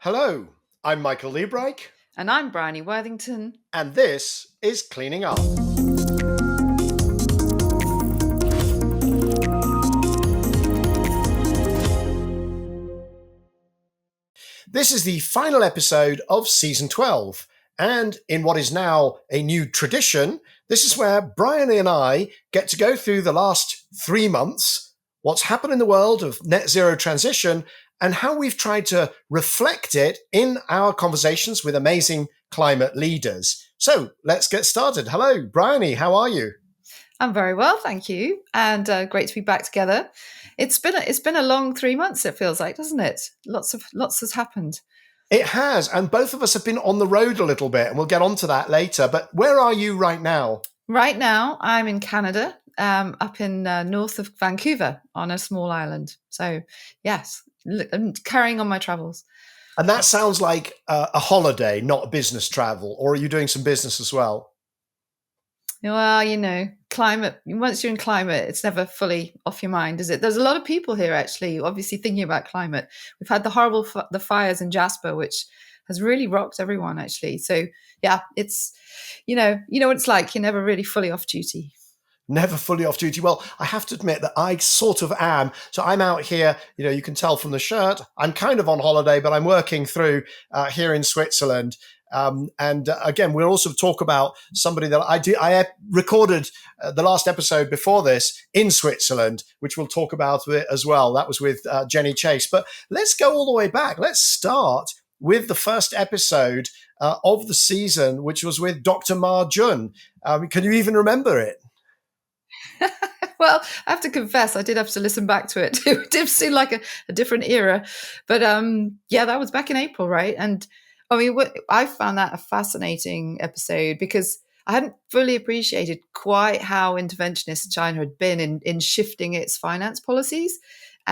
Hello, I'm Michael Liebreich, And I'm Bryony Worthington. and this is Cleaning Up. This is the final episode of Season 12, and in what is now a new tradition, this is where Bryony and I get to go through the last 3 months, what's happened in the world of net zero transition, and how we've tried to reflect it in our conversations with amazing climate leaders. So let's get started. Hello, Bryony, how are you? I'm very well, thank you, and great to be back together. It's been a long 3 months. It feels like, doesn't it? Lots has happened. It has, and both of us have been on the road a little bit, and we'll get onto that later. But where are you right now? Right now, I'm in Canada, up in north of Vancouver on a small island. So, yes, I'm carrying on my travels. And that sounds like a holiday, not a business travel. Or are you doing some business as well? Well, climate, once you're in climate, it's never fully off your mind, is it? There's a lot of people here actually, obviously thinking about climate. We've had the horrible the fires in Jasper, which has really rocked everyone actually. So yeah, it's, what it's like. You're never really fully off duty. Never fully off duty. Well, I have to admit that I sort of am. So I'm out here, you can tell from the shirt, I'm kind of on holiday, but I'm working through here in Switzerland. Again, we'll also talk about somebody that I recorded the last episode before this in Switzerland, which we'll talk about as well. That was with Jenny Chase. But let's go all the way back. Let's start with the first episode of the season, which was with Dr. Ma Jun. Can you even remember it? Well, I have to confess, I did have to listen back to it. It did seem like a different era. But yeah, that was back in April, right? And I mean, I found that a fascinating episode because I hadn't fully appreciated quite how interventionist China had been in shifting its finance policies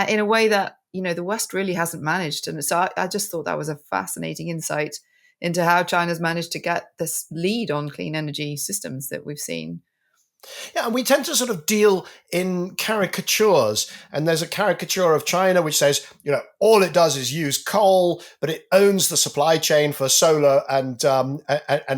in a way that, the West really hasn't managed. And so I just thought that was a fascinating insight into how China's managed to get this lead on clean energy systems that we've seen. Yeah, and we tend to sort of deal in caricatures. And there's a caricature of China which says, all it does is use coal, but it owns the supply chain for solar and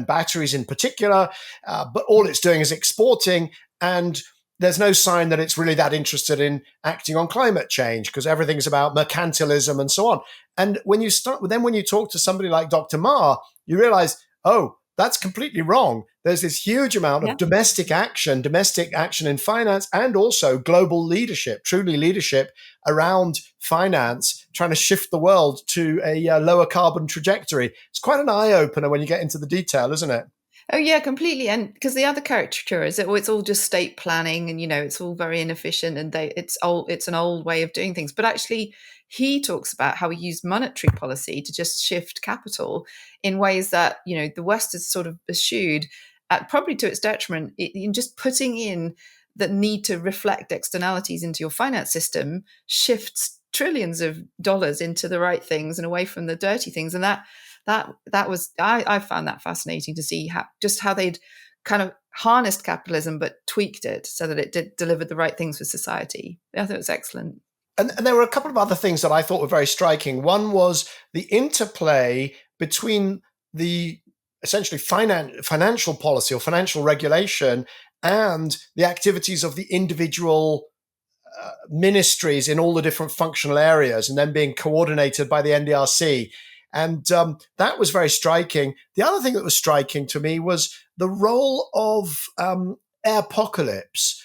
batteries in particular. But all it's doing is exporting, and there's no sign that it's really that interested in acting on climate change because everything's about mercantilism and so on. And when you talk to somebody like Dr. Ma, you realize, oh, that's completely wrong. There's this huge amount of domestic action in finance, and also global leadership, truly leadership around finance, trying to shift the world to a lower carbon trajectory. It's quite an eye-opener when you get into the detail, isn't it? Oh, yeah, completely. And because the other caricature is that it's all just state planning and, it's all very inefficient and it's an old way of doing things. But actually, he talks about how he used monetary policy to just shift capital in ways that, the West has sort of eschewed, probably to its detriment, in just putting in the need to reflect externalities into your finance system shifts trillions of dollars into the right things and away from the dirty things. And that was, I found that fascinating to see how they'd kind of harnessed capitalism but tweaked it so that it delivered the right things for society. I thought it was excellent. And there were a couple of other things that I thought were very striking. One was the interplay between the essentially financial policy or financial regulation and the activities of the individual ministries in all the different functional areas, and then being coordinated by the NDRC. And that was very striking. The other thing that was striking to me was the role of airpocalypse.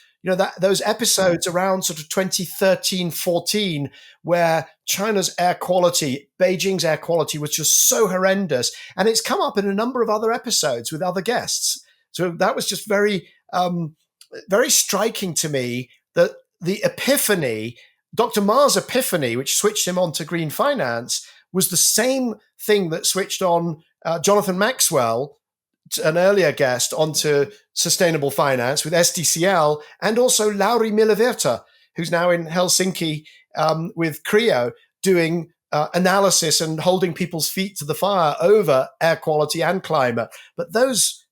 Those episodes around sort of 2013-14, where China's air quality, Beijing's air quality was just so horrendous. And it's come up in a number of other episodes with other guests. So that was just very, very striking to me, that the epiphany, Dr. Ma's epiphany, which switched him on to green finance, was the same thing that switched on Jonathan Maxwell, an earlier guest, onto sustainable finance with SDCL, and also Lauri Milavirta, who's now in Helsinki with Creo, doing analysis and holding people's feet to the fire over air quality and climate. But those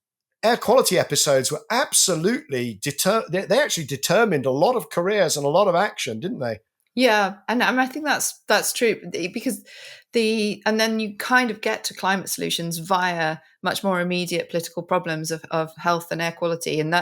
air quality episodes were absolutely they actually determined a lot of careers and a lot of action, didn't they? Yeah, and I think that's true because and then you kind of get to climate solutions via much more immediate political problems of health and air quality, and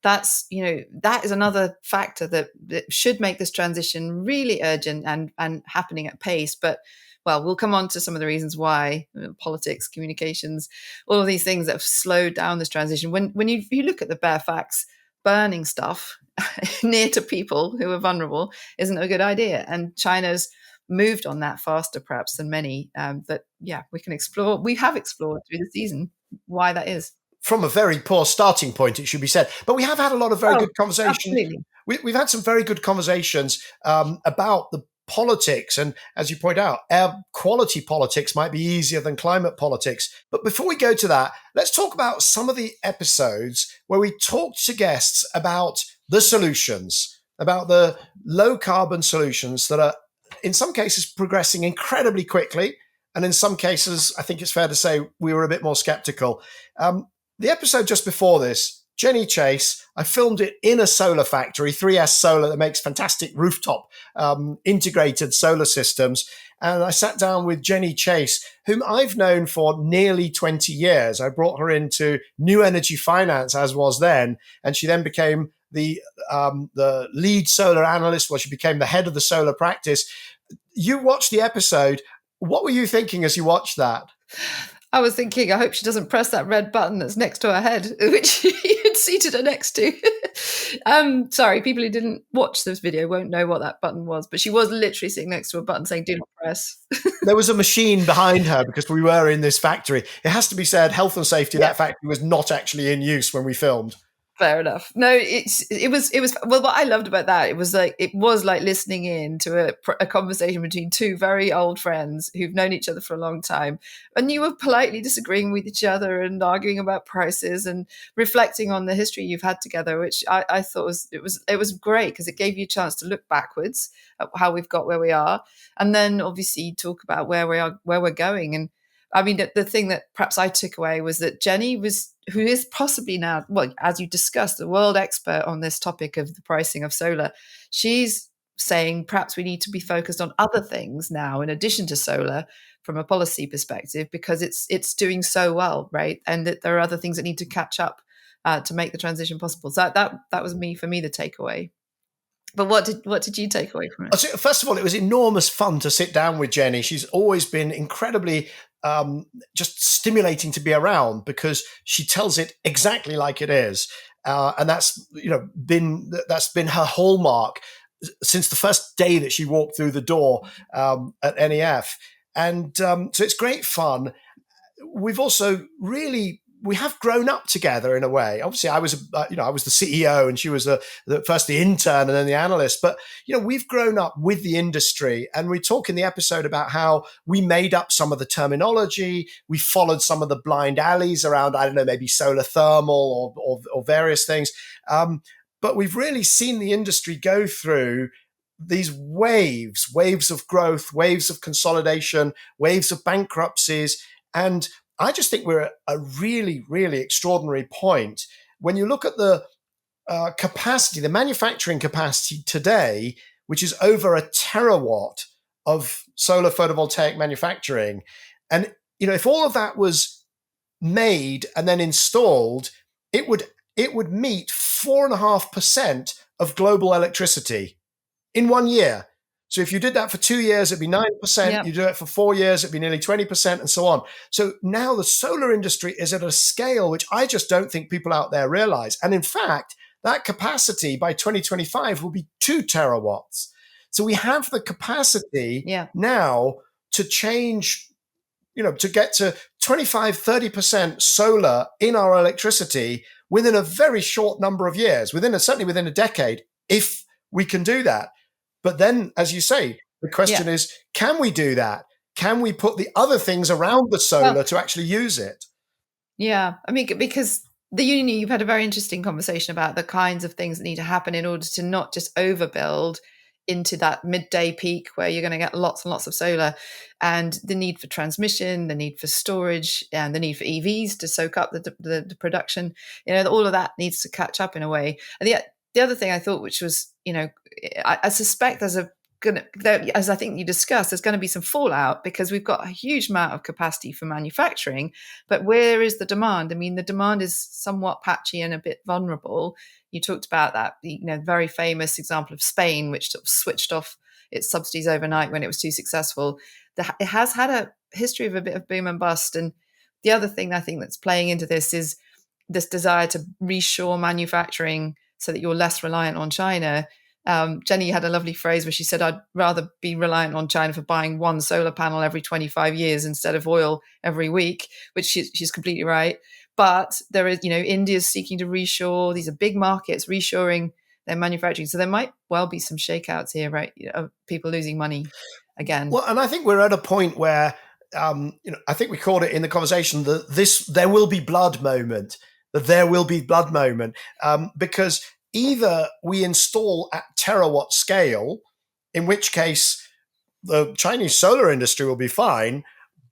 that's that is another factor that should make this transition really urgent and happening at pace. But well, we'll come on to some of the reasons why politics, communications, all of these things that have slowed down this transition. When you look at the bare facts, burning stuff near to people who are vulnerable isn't a good idea. And China's moved on that faster, perhaps, than many. But yeah, we have explored through the season why that is. From a very poor starting point, it should be said. But we have had a lot of very Oh, good conversations. absolutely. We've had some very good conversations about the politics. And as you point out, air quality politics might be easier than climate politics. But before we go to that, let's talk about some of the episodes where we talked to guests about the solutions, about the low carbon solutions that are, in some cases, progressing incredibly quickly. And in some cases, I think it's fair to say we were a bit more skeptical. The episode just before this, Jenny Chase, I filmed it in a solar factory, 3S Solar, that makes fantastic rooftop integrated solar systems. And I sat down with Jenny Chase, whom I've known for nearly 20 years. I brought her into New Energy Finance, as was then, and she then became the lead solar analyst. Well, she became the head of the solar practice. You watched the episode. What were you thinking as you watched that? I was thinking, I hope she doesn't press that red button that's next to her head, which you had seated her next to. Sorry, people who didn't watch this video won't know what that button was, but she was literally sitting next to a button saying, do not press. There was a machine behind her because we were in this factory. It has to be said, health and safety, Yeah. that factory was not actually in use when we filmed. Fair enough. No, it was well. What I loved about that, it was like listening in to a conversation between two very old friends who've known each other for a long time, and you were politely disagreeing with each other and arguing about prices and reflecting on the history you've had together, which I thought was great because it gave you a chance to look backwards at how we've got where we are, and then obviously talk about where we're going. And I mean, the thing that perhaps I took away was that Jenny who is possibly now, well, as you discussed, the world expert on this topic of the pricing of solar. She's saying perhaps we need to be focused on other things now in addition to solar from a policy perspective because it's doing so well, right? And that there are other things that need to catch up to make the transition possible. So that was for me the takeaway. But what did you take away from it? First of all, it was enormous fun to sit down with Jenny. She's always been incredibly just stimulating to be around because she tells it exactly like it is, and that's been her hallmark since the first day that she walked through the door at NEF, and so it's great fun. We've also we have grown up together in a way. Obviously, I was the CEO and she was first the intern and then the analyst. But we've grown up with the industry, and we talk in the episode about how we made up some of the terminology. We followed some of the blind alleys around, I don't know, maybe solar thermal or various things. But we've really seen the industry go through these waves of growth, waves of consolidation, waves of bankruptcies, and I just think we're at a really, really extraordinary point. When you look at the capacity, the manufacturing capacity today, which is over a terawatt of solar photovoltaic manufacturing, and if all of that was made and then installed, it would meet 4.5% of global electricity in 1 year. So if you did that for 2 years, it'd be 9%. Yep. You do it for 4 years, it'd be nearly 20%, and so on. So now the solar industry is at a scale which I just don't think people out there realize. And in fact, that capacity by 2025 will be 2 terawatts. So we have the capacity now to change, to get to 25, 30% solar in our electricity within a very short number of years, certainly within a decade, if we can do that. But then, as you say, the question is, can we do that? Can we put the other things around the solar to actually use it? Yeah. I mean, because you've had a very interesting conversation about the kinds of things that need to happen in order to not just overbuild into that midday peak where you're going to get lots and lots of solar, and the need for transmission, the need for storage, and the need for EVs to soak up the production. All of that needs to catch up in a way. And the other thing I thought, which was, I suspect there's a as I think you discussed, there's going to be some fallout because we've got a huge amount of capacity for manufacturing, but where is the demand? I mean, the demand is somewhat patchy and a bit vulnerable. You talked about that, very famous example of Spain, which sort of switched off its subsidies overnight when it was too successful. It has had a history of a bit of boom and bust. And the other thing I think that's playing into this is this desire to reshore manufacturing so that you're less reliant on China. Jenny had a lovely phrase where she said, I'd rather be reliant on China for buying one solar panel every 25 years instead of oil every week, which she's completely right. But there is, India's seeking to reshore. These are big markets, reshoring their manufacturing. So there might well be some shakeouts here, right? Of people losing money again. Well, and I think we're at a point where, I think we called it in the conversation that there will be blood moment, because either we install at terawatt scale, in which case the Chinese solar industry will be fine,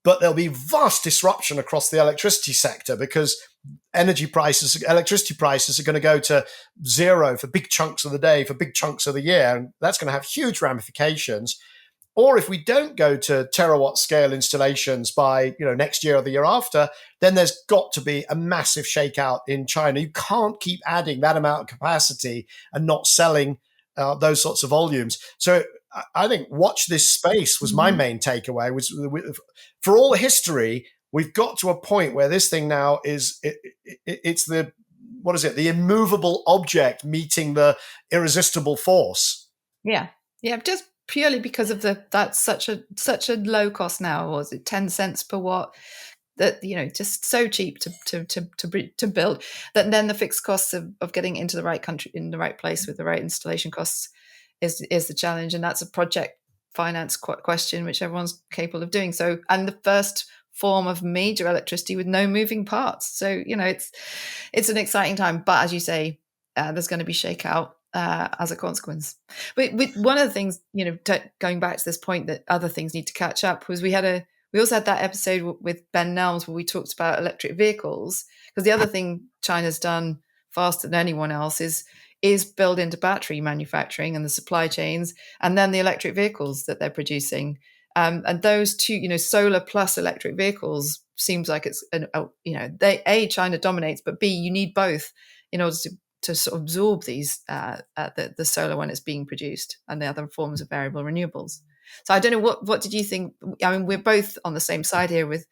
but there'll be vast disruption across the electricity sector because electricity prices are going to go to zero for big chunks of the day, for big chunks of the year. And that's going to have huge ramifications. Or if we don't go to terawatt scale installations by next year or the year after, then there's got to be a massive shakeout in China. You can't keep adding that amount of capacity and not selling those sorts of volumes. So I think watch this space was my main takeaway. For all history, we've got to a point where this thing now it's the immovable object meeting the irresistible force. Yeah, just purely because of that's such a low cost now. Was it 10 cents per watt? That just so cheap to build. That then the fixed costs of getting into the right country, in the right place with the right installation costs is the challenge, and that's a project finance question which everyone's capable of doing. So, and the first form of major electricity with no moving parts. So it's an exciting time, but as you say, there's going to be shakeout as a consequence. But one of the things, going back to this point that other things need to catch up, was we also had that episode with Ben Nelms where we talked about electric vehicles, because the other thing China's done faster than anyone else is build into battery manufacturing and the supply chains, and then the electric vehicles that they're producing. And those two, solar plus electric vehicles, seems like it's, China dominates, but B, you need both in order to sort of absorb these, the solar when it's being produced, and the other forms of variable renewables. So I don't know, what did you think? I mean, we're both on the same side here with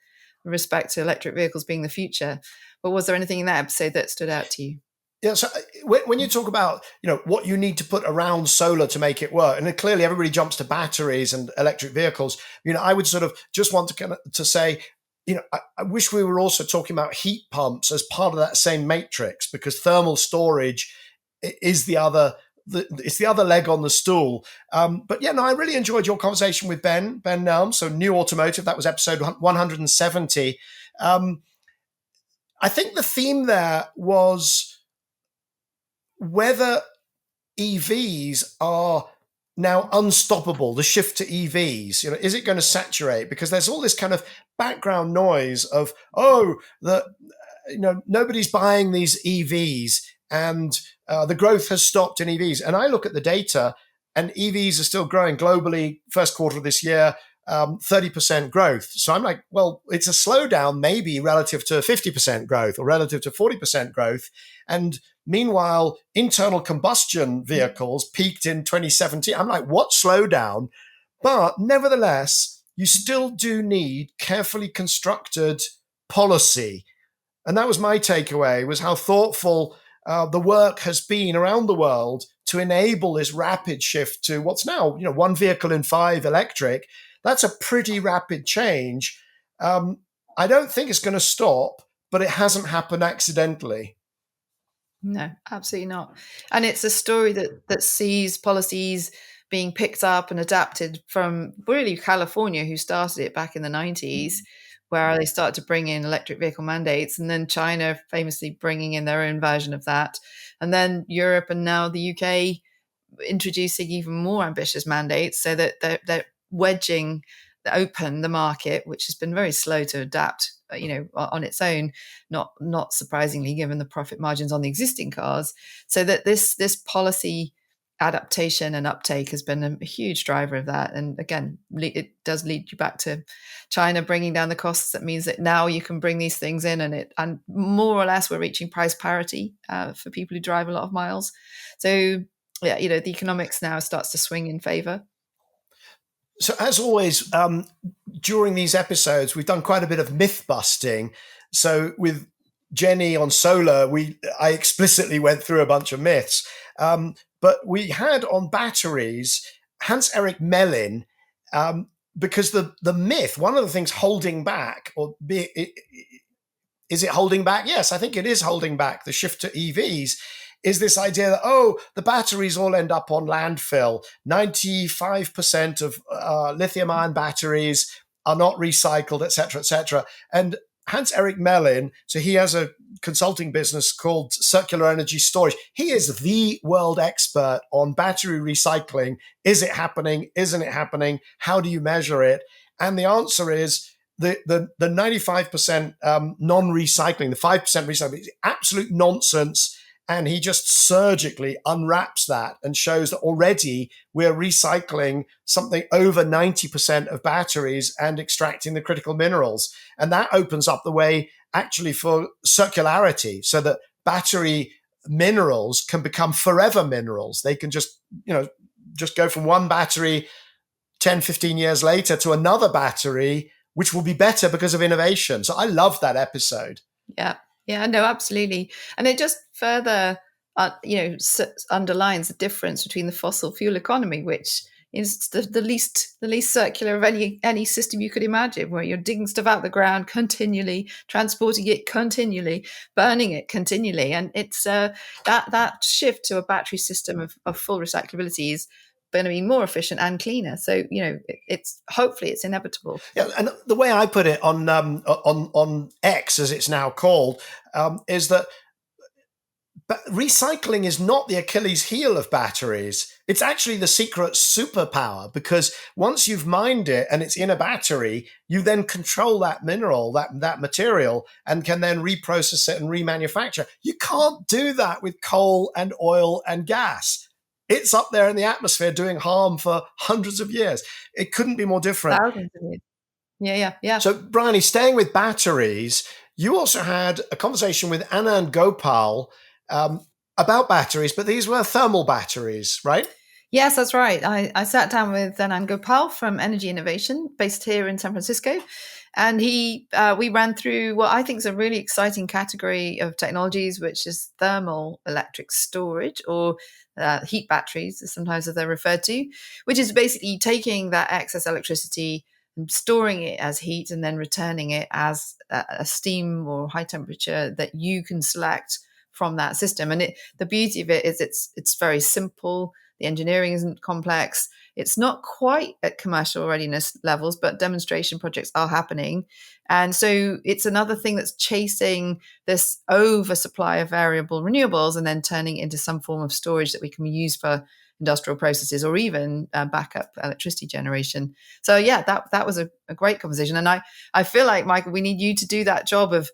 respect to electric vehicles being the future, but was there anything in that episode that stood out to you? Yeah, so when you talk about what you need to put around solar to make it work, and then clearly everybody jumps to batteries and electric vehicles, I would sort of just want to say, I wish we were also talking about heat pumps as part of that same matrix, because thermal storage is the other leg on the stool. But yeah, no, I really enjoyed your conversation with Ben Nelm. So New Automotive, that was episode 170. I think the theme there was whether EVs are now unstoppable, the shift to EVs. Is it going to saturate? Because there's all this kind of background noise of, nobody's buying these EVs, and the growth has stopped in EVs. And I look at the data, and EVs are still growing globally. First quarter of this year, 30% growth. So I'm like, well, it's a slowdown maybe relative to 50% growth or relative to 40% growth. And meanwhile, internal combustion vehicles peaked in 2017. I'm like, what slowdown? But nevertheless, you still do need carefully constructed policy. And that was my takeaway, was how thoughtful the work has been around the world to enable this rapid shift to what's now, 1 vehicle in 5 electric. That's a pretty rapid change. I don't think it's going to stop, but it hasn't happened accidentally. No, absolutely not. And it's a story that sees policies being picked up and adapted from really California, who started it back in the 90s, where they started to bring in electric vehicle mandates, and then China famously bringing in their own version of that. And then Europe, and now the UK introducing even more ambitious mandates, so that they're wedging open the market, which has been very slow to adapt, on its own, not surprisingly, given the profit margins on the existing cars. So that this policy adaptation and uptake has been a huge driver of that. And again, it does lead you back to China bringing down the costs. That means that now you can bring these things in, and more or less we're reaching price parity for people who drive a lot of miles. So yeah, the economics now starts to swing in favor. So as always, during these episodes, we've done quite a bit of myth busting. So with Jenny on solar, I explicitly went through a bunch of myths. But we had on batteries Hans-Eric Mellin, because the myth, one of the things holding back, is it holding back? Yes, I think it is holding back the shift to EVs, is this idea that, the batteries all end up on landfill. 95% of lithium-ion batteries are not recycled, et cetera, et cetera. And Hans-Eric Mellin, so he has a consulting business called Circular Energy Storage. He is the world expert on battery recycling. Is it happening? Isn't it happening? How do you measure it? And the answer is the 95% non-recycling, the 5% recycling is absolute nonsense. And he just surgically unwraps that and shows that already we're recycling something over 90% of batteries and extracting the critical minerals. And that opens up the way actually for circularity, so that battery minerals can become forever minerals. They can just go from one battery 10, 15 years later to another battery, which will be better because of innovation. So I love that episode. Yeah. Yeah, no, absolutely. And it just further, underlines the difference between the fossil fuel economy, which is the least circular of any system you could imagine, where you're digging stuff out of the ground continually, transporting it continually, burning it continually. And it's that shift to a battery system of full recyclability is going to be more efficient and cleaner. So hopefully it's inevitable. Yeah, and the way I put it on X, as it's now called, is that recycling is not the Achilles heel of batteries. It's actually the secret superpower, because once you've mined it and it's in a battery, you then control that mineral, that material, and can then reprocess it and remanufacture. You can't do that with coal and oil and gas. It's up there in the atmosphere doing harm for hundreds of years. It couldn't be more different. Thousands of years. Yeah. So, Bryony, staying with batteries, you also had a conversation with Anand Gopal about batteries, but these were thermal batteries, right? Yes, that's right. I sat down with Anand Gopal from Energy Innovation, based here in San Francisco. And we ran through what I think is a really exciting category of technologies, which is thermal electric storage, or heat batteries, sometimes as they're referred to, which is basically taking that excess electricity and storing it as heat and then returning it as a steam or high temperature that you can select from that system. And the beauty of it is it's very simple. The engineering isn't complex. It's not quite at commercial readiness levels, but demonstration projects are happening. And so it's another thing that's chasing this oversupply of variable renewables and then turning it into some form of storage that we can use for industrial processes or even backup electricity generation. So yeah, that was a great conversation. And I feel like, Michael, we need you to do that job of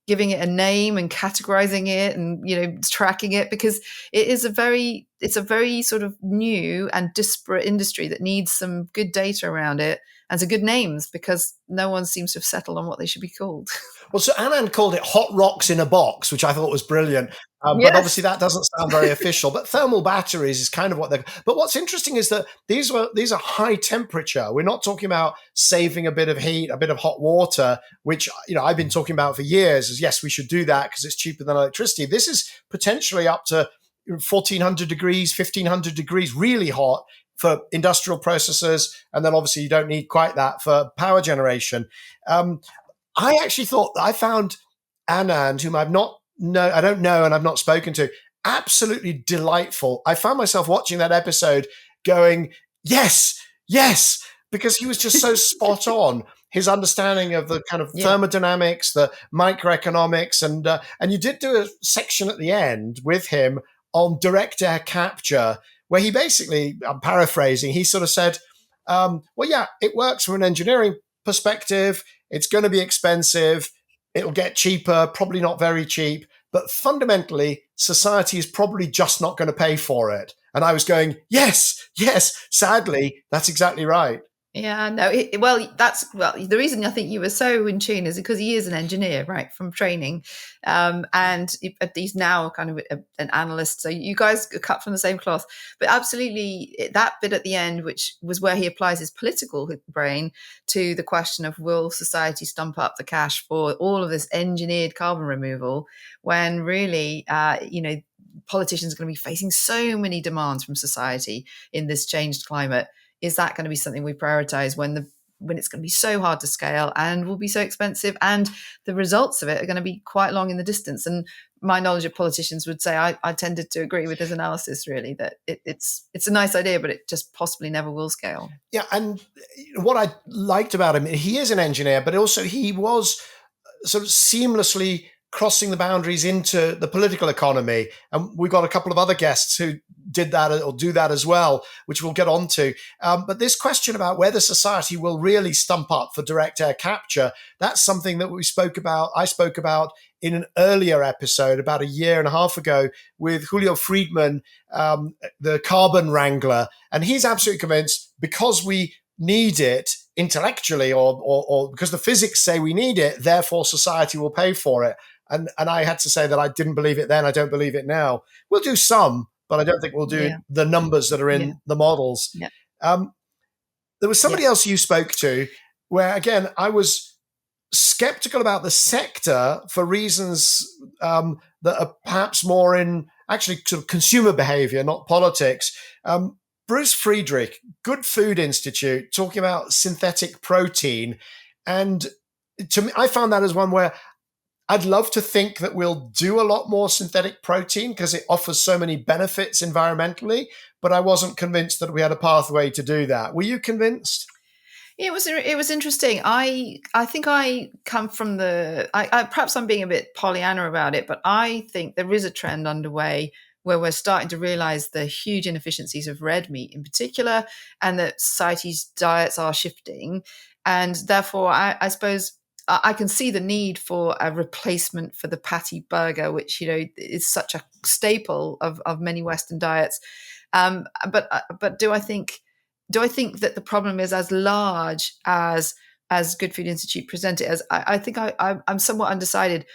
giving it a name and categorizing it and tracking it, because it's a very sort of new and disparate industry that needs some good data around it and some good names, because no one seems to have settled on what they should be called. Well, so Anand called it hot rocks in a box, which I thought was brilliant. Yes. But obviously that doesn't sound very official. But thermal batteries is kind of what they're. But what's interesting is that these are high temperature. We're not talking about saving a bit of heat, a bit of hot water, which I've been talking about for years. Is yes, we should do that because it's cheaper than electricity. This is potentially up to 1,400 degrees, 1,500 degrees, really hot for industrial processes, and then obviously you don't need quite that for power generation. I actually thought I found Anand, whom I don't know and I've not spoken to, absolutely delightful. I found myself watching that episode going, yes, because he was just so spot on. His understanding of the kind of thermodynamics, the microeconomics, and you did do a section at the end with him on direct air capture, where he basically, I'm paraphrasing, he sort of said, it works from an engineering perspective. It's going to be expensive. It'll get cheaper, probably not very cheap, but fundamentally, society is probably just not going to pay for it. And I was going, yes, sadly, that's exactly right. Yeah, no. The reason I think you were so in tune is because he is an engineer, right, from training, and he's now kind of an analyst. So you guys are cut from the same cloth. But absolutely, that bit at the end, which was where he applies his political brain to the question of will society stump up the cash for all of this engineered carbon removal, when really, politicians are going to be facing so many demands from society in this changed climate. Is that going to be something we prioritize when it's going to be so hard to scale and will be so expensive, and the results of it are going to be quite long in the distance? And my knowledge of politicians would say I tended to agree with his analysis, really, that it's a nice idea, but it just possibly never will scale. Yeah, and what I liked about him, he is an engineer, but also he was sort of seamlessly crossing the boundaries into the political economy. And we've got a couple of other guests who did that or do that as well, which we'll get on to. But this question about whether society will really stump up for direct air capture, that's something that I spoke about in an earlier episode about a year and a half ago with Julio Friedman, the carbon wrangler. And he's absolutely convinced because we need it intellectually or because the physics say we need it, therefore society will pay for it. And I had to say that I didn't believe it then. I don't believe it now. We'll do some, but I don't think we'll do the numbers that are in the models. Yeah. There was somebody else you spoke to where, again, I was skeptical about the sector for reasons that are perhaps more in actually sort of consumer behavior, not politics. Bruce Friedrich, Good Food Institute, talking about synthetic protein. And to me, I found that as one where I'd love to think that we'll do a lot more synthetic protein because it offers so many benefits environmentally, but I wasn't convinced that we had a pathway to do that. Were you convinced? It was interesting. I think I come from perhaps I'm being a bit Pollyanna about it, but I think there is a trend underway where we're starting to realize the huge inefficiencies of red meat in particular, and that society's diets are shifting. And therefore, I suppose I can see the need for a replacement for the patty burger, which, is such a staple of many Western diets. But do I think that the problem is as large as Good Food Institute present it as? I think I'm somewhat undecided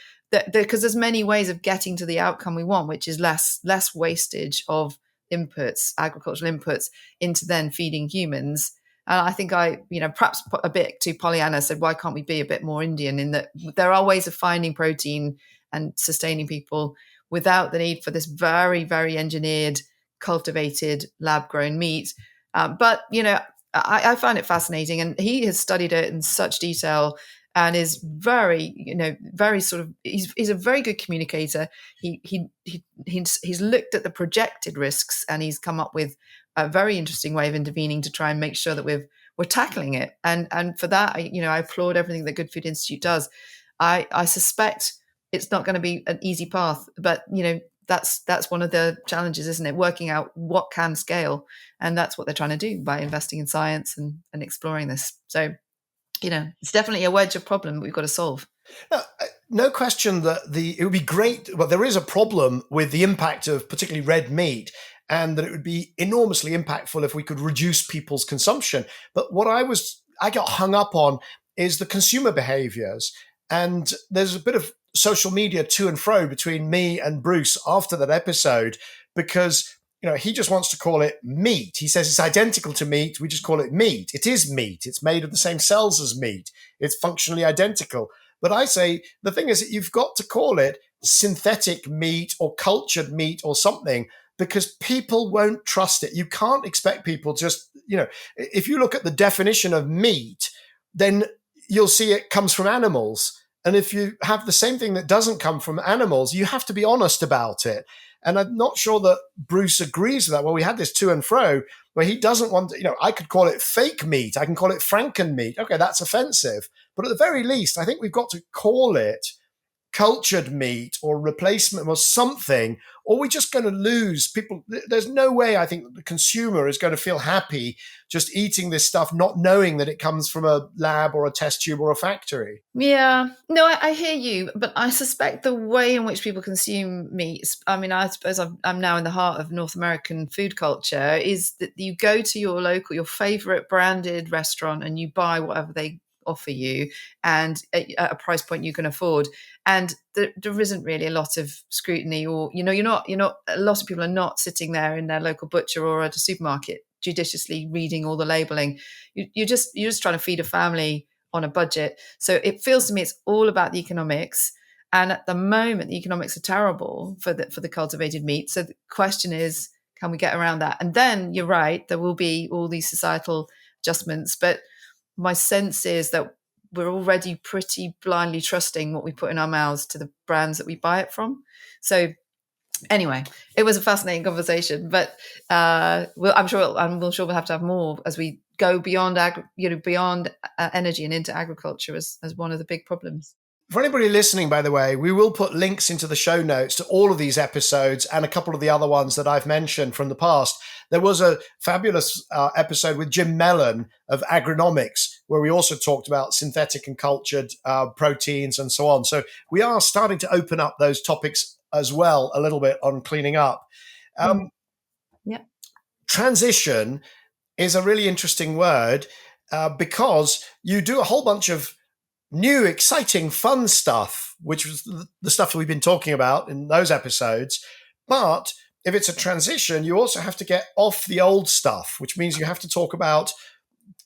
because there's many ways of getting to the outcome we want, which is less wastage of inputs, agricultural inputs, into then feeding humans. And I think I, perhaps a bit too Pollyanna, said, why can't we be a bit more Indian in that there are ways of finding protein and sustaining people without the need for this very, very engineered, cultivated, lab-grown meat. But I find it fascinating, and he has studied it in such detail and is very, very sort of. He's a very good communicator. He's looked at the projected risks, and he's come up with a very interesting way of intervening to try and make sure that we're tackling it. And for that, I applaud everything that Good Food Institute does. I suspect it's not going to be an easy path, but that's one of the challenges, isn't it? Working out what can scale, and that's what they're trying to do by investing in science and exploring this. So, it's definitely a wedge of problem that we've got to solve. No question that it would be great. Well, there is a problem with the impact of particularly red meat, and that it would be enormously impactful if we could reduce people's consumption. But what I got hung up on is the consumer behaviors. And there's a bit of social media to and fro between me and Bruce after that episode, because he just wants to call it meat. He says it's identical to meat. We just call it meat. It is meat. It's made of the same cells as meat. It's functionally identical. But I say the thing is that you've got to call it synthetic meat or cultured meat or something, because people won't trust it. You can't expect people just, if you look at the definition of meat, then you'll see it comes from animals. And if you have the same thing that doesn't come from animals, you have to be honest about it. And I'm not sure that Bruce agrees with that. Well, we had this to and fro where he doesn't want to, I could call it fake meat. I can call it Franken meat. Okay, that's offensive. But at the very least, I think we've got to call it cultured meat or replacement or something, or we're just going to lose people. There's no way I think the consumer is going to feel happy just eating this stuff, not knowing that it comes from a lab or a test tube or a factory. Yeah, no, I hear you, but I suspect the way in which people consume meat, I mean, I suppose I'm now in the heart of North American food culture, is that you go to your favorite branded restaurant and you buy whatever they offer you and at a price point you can afford. And there isn't really a lot of scrutiny, or, you're not, a lot of people are not sitting there in their local butcher or at a supermarket judiciously reading all the labeling. You're just trying to feed a family on a budget. So it feels to me it's all about the economics. And at the moment, the economics are terrible for the cultivated meat. So the question is, can we get around that? And then you're right, there will be all these societal adjustments. But my sense is that we're already pretty blindly trusting what we put in our mouths to the brands that we buy it from. So anyway, it was a fascinating conversation, but I'm sure we'll have to have more as we go beyond energy and into agriculture as one of the big problems. For anybody listening, by the way, we will put links into the show notes to all of these episodes and a couple of the other ones that I've mentioned from the past. There was a fabulous episode with Jim Mellon of Agronomics, where we also talked about synthetic and cultured proteins and so on. So we are starting to open up those topics as well a little bit on cleaning up. Yeah. Transition is a really interesting word because you do a whole bunch of new, exciting, fun stuff, which was the stuff that we've been talking about in those episodes. But if it's a transition, you also have to get off the old stuff, which means you have to talk about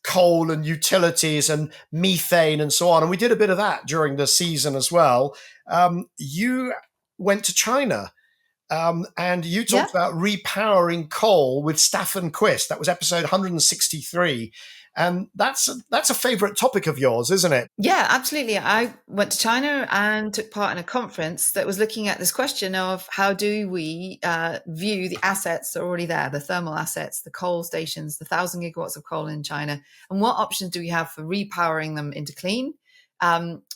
coal and utilities and methane and so on. And we did a bit of that during the season as well. You went to China and you talked about repowering coal with Staffan Quist. That was episode 163. And that's a favorite topic of yours, isn't it? Yeah, absolutely. I went to China and took part in a conference that was looking at this question of how do we view the assets that are already there, the thermal assets, the coal stations, the 1,000 gigawatts of coal in China, and what options do we have for repowering them into clean?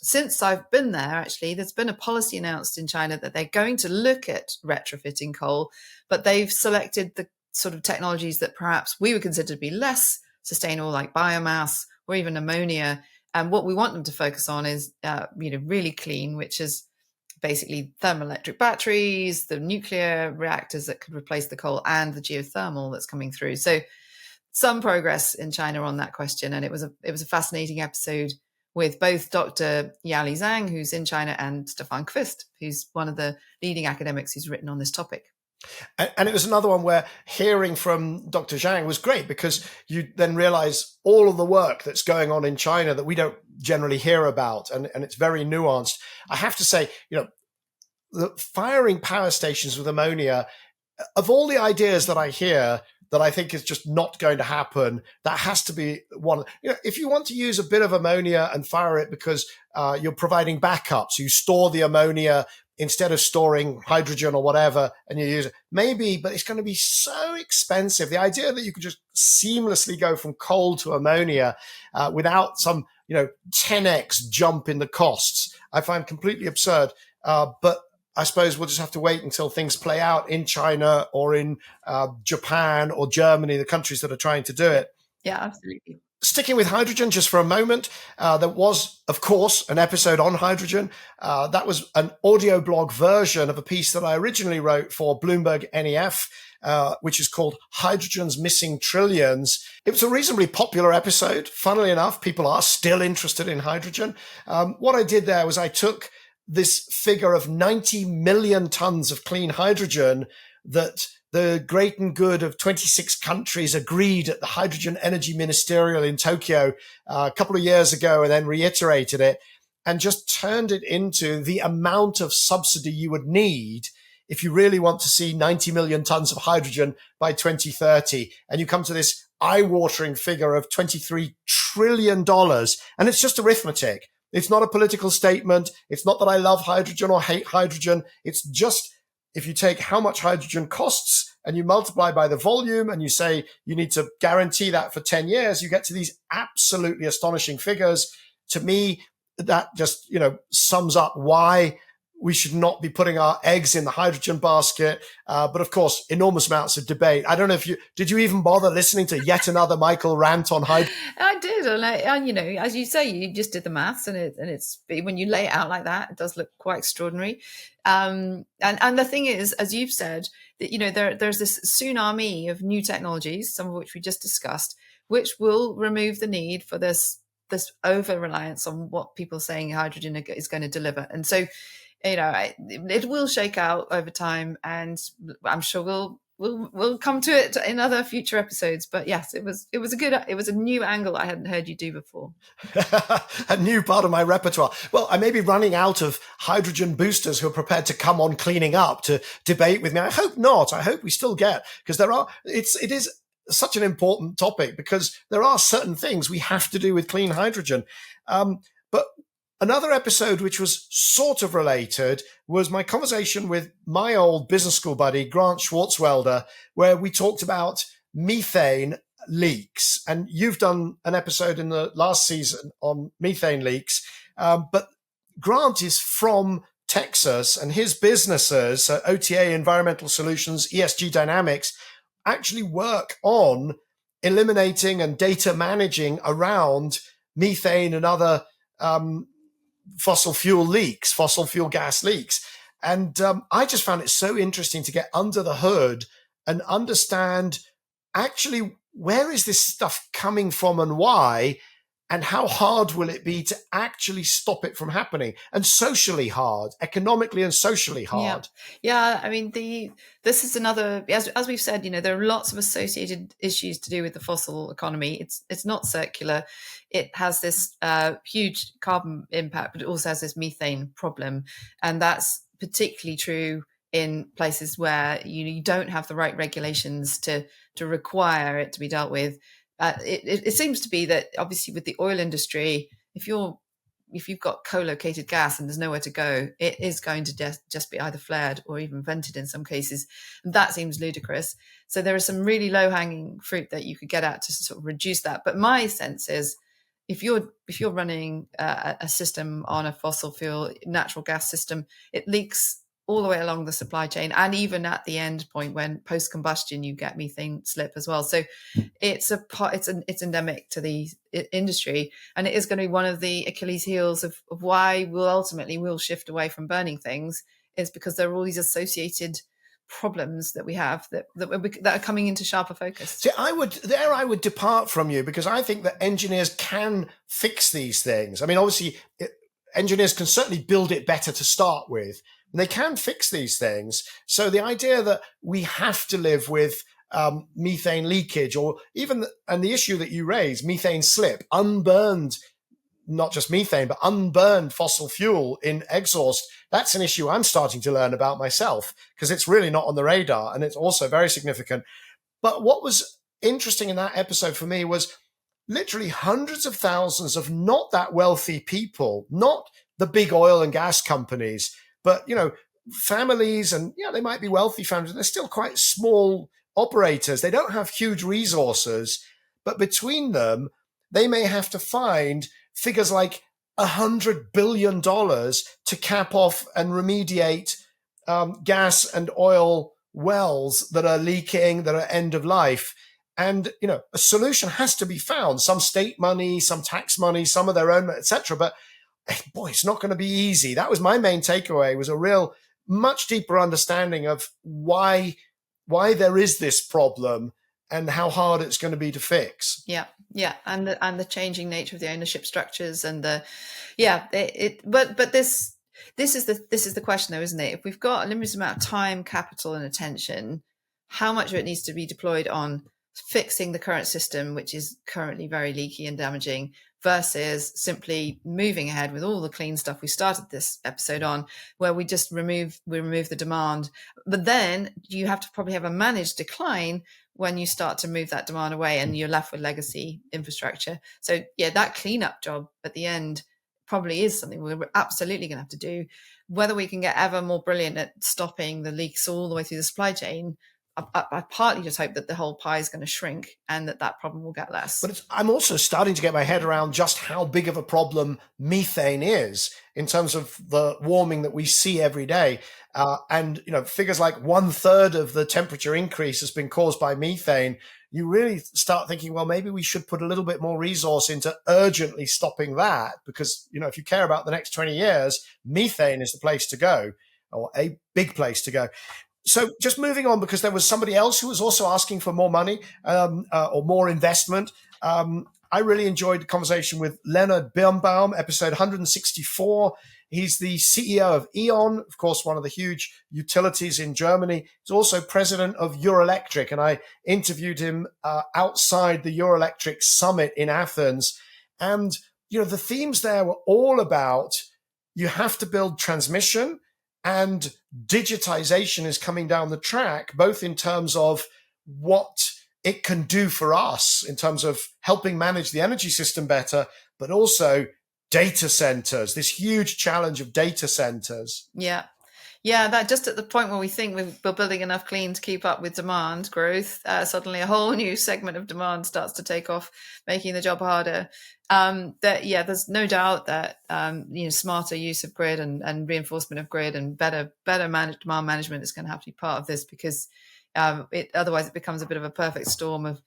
Since I've been there, actually, there's been a policy announced in China that they're going to look at retrofitting coal, but they've selected the sort of technologies that perhaps we would consider to be less sustainable, like biomass or even ammonia. And what we want them to focus on is, really clean, which is basically thermoelectric batteries, the nuclear reactors that could replace the coal, and the geothermal that's coming through. So some progress in China on that question. And it was a fascinating episode with both Dr. Yali Zhang, who's in China, and Staffan Quist, who's one of the leading academics who's written on this topic. And it was another one where hearing from Dr. Zhang was great, because you then realize all of the work that's going on in China that we don't generally hear about. And it's very nuanced. I have to say, the firing power stations with ammonia, of all the ideas that I hear that I think is just not going to happen, that has to be one. If you want to use a bit of ammonia and fire it because you're providing backups, you store the ammonia instead of storing hydrogen or whatever, and you use it, maybe, but it's going to be so expensive. The idea that you could just seamlessly go from coal to ammonia without some, 10x jump in the costs, I find completely absurd. But I suppose we'll just have to wait until things play out in China or in Japan or Germany, the countries that are trying to do it. Yeah, absolutely. Sticking with hydrogen just for a moment, there was, of course, an episode on hydrogen. That was an audio blog version of a piece that I originally wrote for Bloomberg NEF, which is called Hydrogen's Missing Trillions. It was a reasonably popular episode. Funnily enough, people are still interested in hydrogen. What I did there was I took this figure of 90 million tons of clean hydrogen that the great and good of 26 countries agreed at the Hydrogen Energy Ministerial in Tokyo a couple of years ago, and then reiterated it, and just turned it into the amount of subsidy you would need if you really want to see 90 million tons of hydrogen by 2030. And you come to this eye-watering figure of $23 trillion. And it's just arithmetic. It's not a political statement. It's not that I love hydrogen or hate hydrogen. It's just, if you take how much hydrogen costs and you multiply by the volume and you say you need to guarantee that for 10 years, you get to these absolutely astonishing figures. To me, that just, sums up why we should not be putting our eggs in the hydrogen basket. But of course, enormous amounts of debate. I don't know if did you even bother listening to yet another Michael rant on hydrogen? I did, and you know, as you say, you just did the maths, and it's when you lay it out like that, it does look quite extraordinary. And the thing is, as you've said, that you know there's this tsunami of new technologies, some of which we just discussed, which will remove the need for this over reliance on what people are saying hydrogen is going to deliver, and so you know, it will shake out over time, and I'm sure we'll come to it in other future episodes. But yes, it was a new angle I hadn't heard you do before. A new part of my repertoire. Well, I may be running out of hydrogen boosters who are prepared to come on cleaning up to debate with me. I hope not. I hope we still get, because it is such an important topic, because there are certain things we have to do with clean hydrogen. But another episode which was sort of related was my conversation with my old business school buddy, Grant Schwartzwelder, where we talked about methane leaks. And you've done an episode in the last season on methane leaks. But Grant is from Texas, and his businesses, OTA Environmental Solutions, ESG Dynamics, actually work on eliminating and data managing around methane and other fossil fuel gas leaks. And I just found it so interesting to get under the hood and understand actually where is this stuff coming from and why, and how hard will it be to actually stop it from happening, and socially hard, economically and socially hard. Yeah. I mean, this is another, as we've said, you know, there are lots of associated issues to do with the fossil economy. It's not circular. It has this huge carbon impact, but it also has this methane problem. And that's particularly true in places where you don't have the right regulations to require it to be dealt with. It seems to be that obviously with the oil industry, if you've got co-located gas and there's nowhere to go, it is going to just be either flared or even vented in some cases. And that seems ludicrous. So there is some really low-hanging fruit that you could get at to sort of reduce that. But my sense is, if you're running a system on a fossil fuel natural gas system, it leaks all the way along the supply chain, and even at the end point when post combustion you get methane slip as well. So it's endemic to the industry, and it is going to be one of the Achilles heels of why we'll shift away from burning things, is because there are all these associated problems that we have that are coming into sharper focus. See, I would depart from you, because I think that engineers can fix these things. I mean, obviously, engineers can certainly build it better to start with. They can fix these things. So the idea that we have to live with methane leakage, or even and the issue that you raise, methane slip, unburned, not just methane, but unburned fossil fuel in exhaust, that's an issue I'm starting to learn about myself, because it's really not on the radar, and it's also very significant. But what was interesting in that episode for me was literally hundreds of thousands of not that wealthy people, not the big oil and gas companies, but, you know, families, and they might be wealthy families. They're still quite small operators. They don't have huge resources, but between them, they may have to find figures like $100 billion to cap off and remediate gas and oil wells that are leaking, that are end of life. And, you know, a solution has to be found, some state money, some tax money, some of their own, etc. But boy, it's not going to be easy. That was my main takeaway, was a real much deeper understanding of why there is this problem and how hard it's going to be to fix. Yeah, and the changing nature of the ownership structures, and but this is the question though, isn't it? If we've got a limited amount of time, capital, and attention, how much of it needs to be deployed on fixing the current system, which is currently very leaky and damaging, versus simply moving ahead with all the clean stuff we started this episode on, where we just remove the demand. But then you have to probably have a managed decline when you start to move that demand away, and you're left with legacy infrastructure. So that cleanup job at the end probably is something we're absolutely going to have to do. Whether we can get ever more brilliant at stopping the leaks all the way through the supply chain, I partly just hope that the whole pie is going to shrink and that problem will get less. But I'm also starting to get my head around just how big of a problem methane is in terms of the warming that we see every day. And, figures like 1/3 of the temperature increase has been caused by methane. You really start thinking, well, maybe we should put a little bit more resource into urgently stopping that, because, if you care about the next 20 years, methane is the place to go, or a big place to go. So just moving on, because there was somebody else who was also asking for more money or more investment. I really enjoyed the conversation with Leonard Birnbaum, episode 164. He's the CEO of E.ON, of course, one of the huge utilities in Germany. He's also president of Eurelectric, and I interviewed him outside the Eurelectric summit in Athens. And, the themes there were all about you have to build transmission, and digitization is coming down the track, both in terms of what it can do for us in terms of helping manage the energy system better, but also data centers, this huge challenge of data centers. Yeah. Yeah, that just at the point where we think we're building enough clean to keep up with demand growth, suddenly a whole new segment of demand starts to take off, making the job harder. There's no doubt that smarter use of grid and reinforcement of grid and better demand management is going to have to be part of this, because otherwise it becomes a bit of a perfect storm of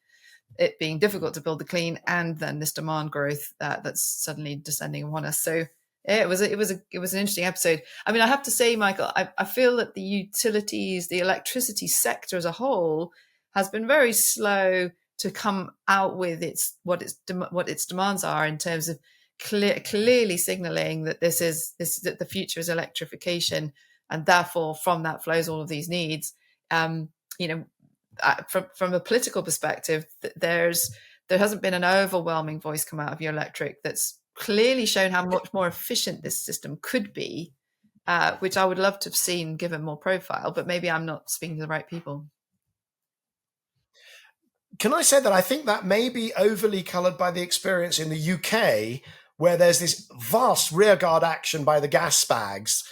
it being difficult to build the clean and then this demand growth that's suddenly descending upon us. So it was an interesting episode. I mean, I have to say, Michael, I feel that the utilities, the electricity sector as a whole, has been very slow to come out with what its demands are in terms of clearly signaling that that the future is electrification, and therefore from that flows all of these needs. From a political perspective, there hasn't been an overwhelming voice come out of Eurelectric that's clearly shown how much more efficient this system could be, which I would love to have seen given more profile, but maybe I'm not speaking to the right people. Can I say that I think that may be overly coloured by the experience in the UK, where there's this vast rearguard action by the gas bags,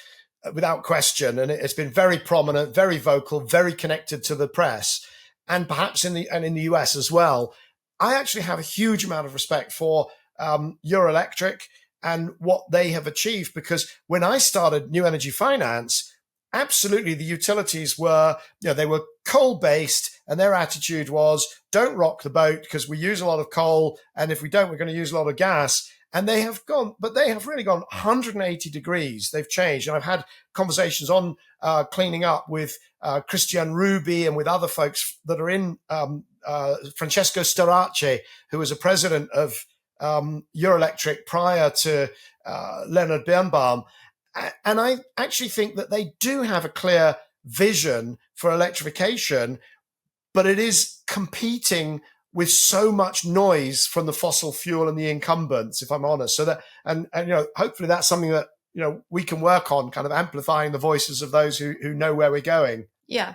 without question, and it's been very prominent, very vocal, very connected to the press, and perhaps in the US as well. I actually have a huge amount of respect for Eurelectric and what they have achieved, because when I started New Energy Finance, absolutely the utilities were, they were coal-based, and their attitude was, don't rock the boat because we use a lot of coal, and if we don't, we're going to use a lot of gas. And they have really gone 180 degrees. They've changed. And I've had conversations on cleaning up with Christian Ruby and with other folks that are in Francesco Starace, who was a president of Eurelectric prior to Leonard Birnbaum. And I actually think that they do have a clear vision for electrification, but it is competing with so much noise from the fossil fuel and the incumbents, if I'm honest. So that, and hopefully that's something that, we can work on, kind of amplifying the voices of those who know where we're going. Yeah.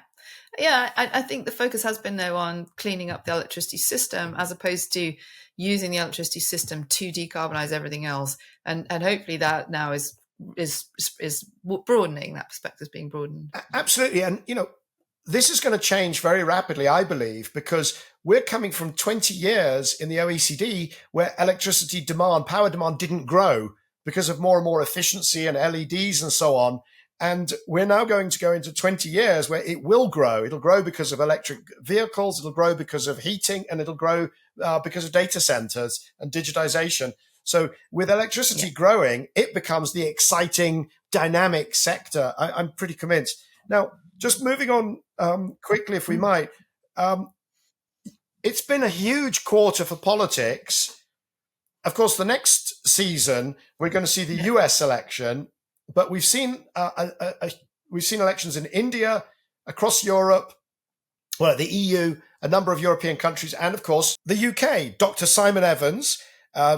Yeah. I think the focus has been, though, on cleaning up the electricity system as opposed to using the electricity system to decarbonize everything else. And hopefully that now is broadening, that perspective is being broadened. Absolutely. And, this is going to change very rapidly, I believe, because we're coming from 20 years in the OECD where electricity demand, power demand didn't grow because of more and more efficiency and LEDs and so on. And we're now going to go into 20 years where it will grow. It'll grow because of electric vehicles. It'll grow because of heating, and it'll grow because of data centers and digitization. So with electricity growing, it becomes the exciting, dynamic sector. I'm pretty convinced. Now, just moving on quickly, if we might, it's been a huge quarter for politics. Of course, the next season, we're going to see the US election, but we've seen elections in India, across Europe, well, the EU, a number of European countries, and of course, the UK. Dr. Simon Evans,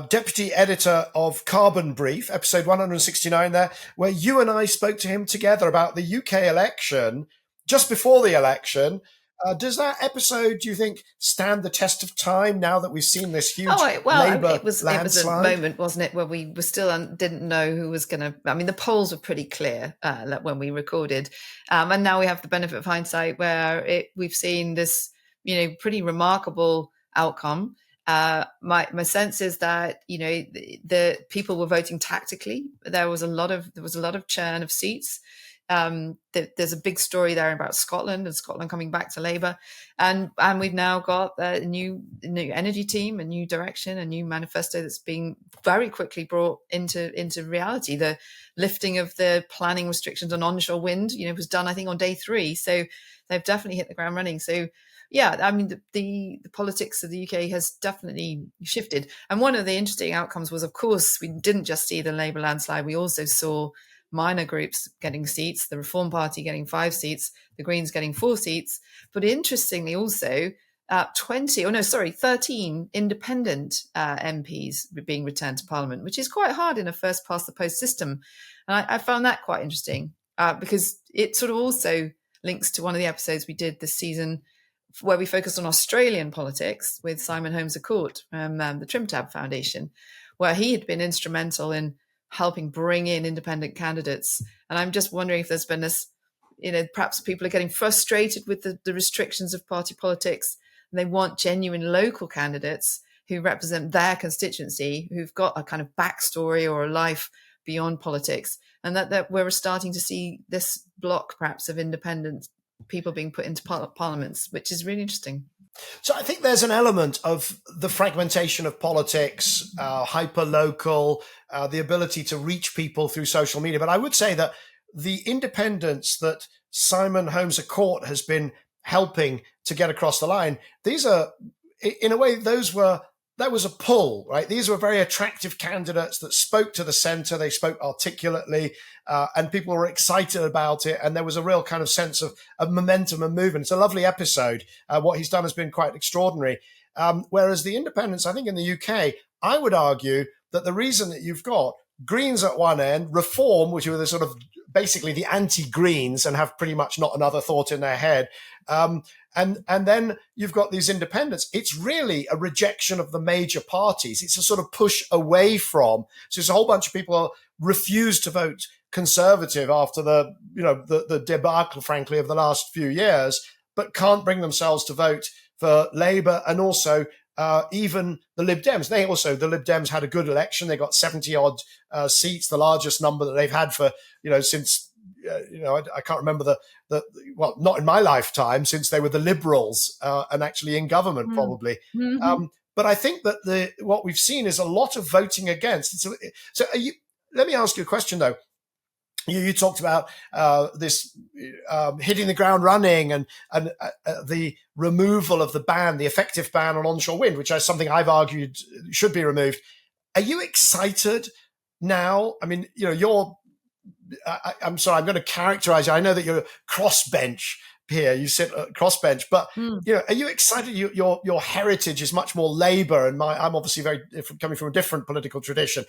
deputy editor of Carbon Brief, episode 169 there, where you and I spoke to him together about the UK election, just before the election, Does that episode, do you think, stand the test of time now that we've seen this huge Well, Labour it was landslide? a moment, wasn't it, where we were still didn't know who was going to. I mean, the polls were pretty clear when we recorded, and now we have the benefit of hindsight, where we've seen this, pretty remarkable outcome. My sense is that the people were voting tactically. There was a lot of churn of seats. There's a big story there about Scotland and Scotland coming back to Labour, and we've now got a new energy team, a new direction, a new manifesto that's being very quickly brought into reality. The lifting of the planning restrictions on onshore wind, was done, I think, on day 3. So they've definitely hit the ground running. So yeah, I mean, the politics of the UK has definitely shifted. And one of the interesting outcomes was, of course, we didn't just see the Labour landslide. We also13 minor groups getting seats, the Reform Party getting 5 seats, the Greens getting 4 seats. But interestingly also, 13 independent MPs being returned to Parliament, which is quite hard in a first past the post system. And I found that quite interesting because it sort of also links to one of the episodes we did this season where we focused on Australian politics with Simon Holmes a Court from the Trim Tab Foundation, where he had been instrumental in helping bring in independent candidates. And I'm just wondering if there's been this, perhaps people are getting frustrated with the restrictions of party politics, and they want genuine local candidates who represent their constituency, who've got a kind of backstory or a life beyond politics. And that we're starting to see this block perhaps of independent people being put into parliaments, which is really interesting. So I think there's an element of the fragmentation of politics, hyper-local, the ability to reach people through social media. But I would say that the independence that Simon Holmes a Court has been helping to get across the line, these are, in a way, that was a pull, right? These were very attractive candidates that spoke to the centre. They spoke articulately, and people were excited about it. And there was a real kind of sense of momentum and movement. It's a lovely episode. What he's done has been quite extraordinary. Whereas the independents, I think in the UK, I would argue that the reason that you've got Greens at one end, Reform, which are the sort of basically the anti-Greens and have pretty much not another thought in their head, and then you've got these independents. It's really a rejection of the major parties. It's a sort of push away from. So it's a whole bunch of people refuse to vote Conservative after the debacle, frankly, of the last few years, but can't bring themselves to vote for Labour and also even the Lib Dems. The Lib Dems had a good election. They got 70 odd seats, the largest number that they've had for, since, I can't remember not in my lifetime, since they were the Liberals and actually in government probably. Mm-hmm. But I think that what we've seen is a lot of voting against. Let me ask you a question though. You talked about this hitting the ground running and the removal of the ban, the effective ban on onshore wind, which is something I've argued should be removed. Are you excited now? I mean, I'm sorry, I'm going to characterize you. I know that you're crossbench here. You sit crossbench, but are you excited? Your heritage is much more Labour, and I'm obviously coming from a different political tradition.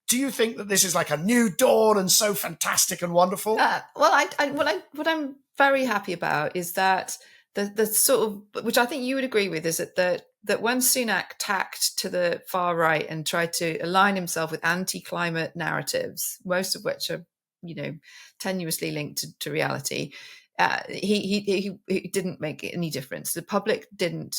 Do you think that this is like a new dawn and so fantastic and wonderful? What I'm very happy about is that the sort of, which I think you would agree with, is that when Sunak tacked to the far right and tried to align himself with anti-climate narratives, most of which are, tenuously linked to reality, he didn't make any difference. The public didn't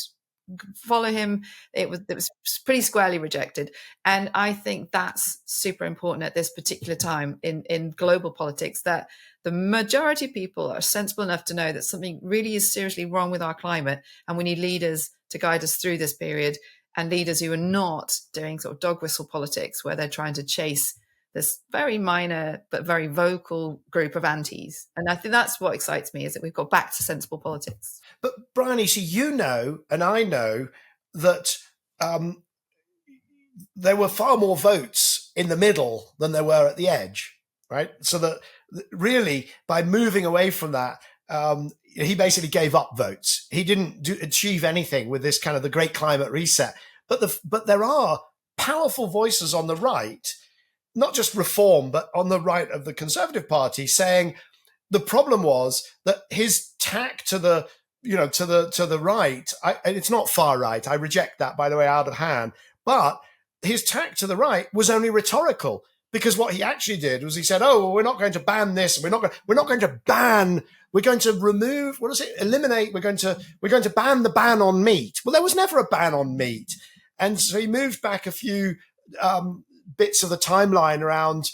follow him. It was pretty squarely rejected, and I think that's super important at this particular time in global politics, that the majority of people are sensible enough to know that something really is seriously wrong with our climate, and we need leaders to guide us through this period, and leaders who are not doing sort of dog whistle politics where they're trying to chase this very minor but very vocal group of antis. And I think that's what excites me, is that we've got back to sensible politics. But Bryony, and I know that there were far more votes in the middle than there were at the edge, right? So that really, by moving away from that, he basically gave up votes. He didn't achieve anything with this kind of the great climate reset. But there are powerful voices on the right, not just Reform, but on the right of the Conservative Party, saying the problem was that his tack to the to the right. It's not far right. I reject that, by the way, out of hand. But his tack to the right was only rhetorical, because what he actually did was he said, "Oh, well, we're not going to ban this. We're not going to ban. We're going to remove. What is it? Eliminate. We're going to ban the ban on meat." Well, there was never a ban on meat, and so he moved back a few bits of the timeline around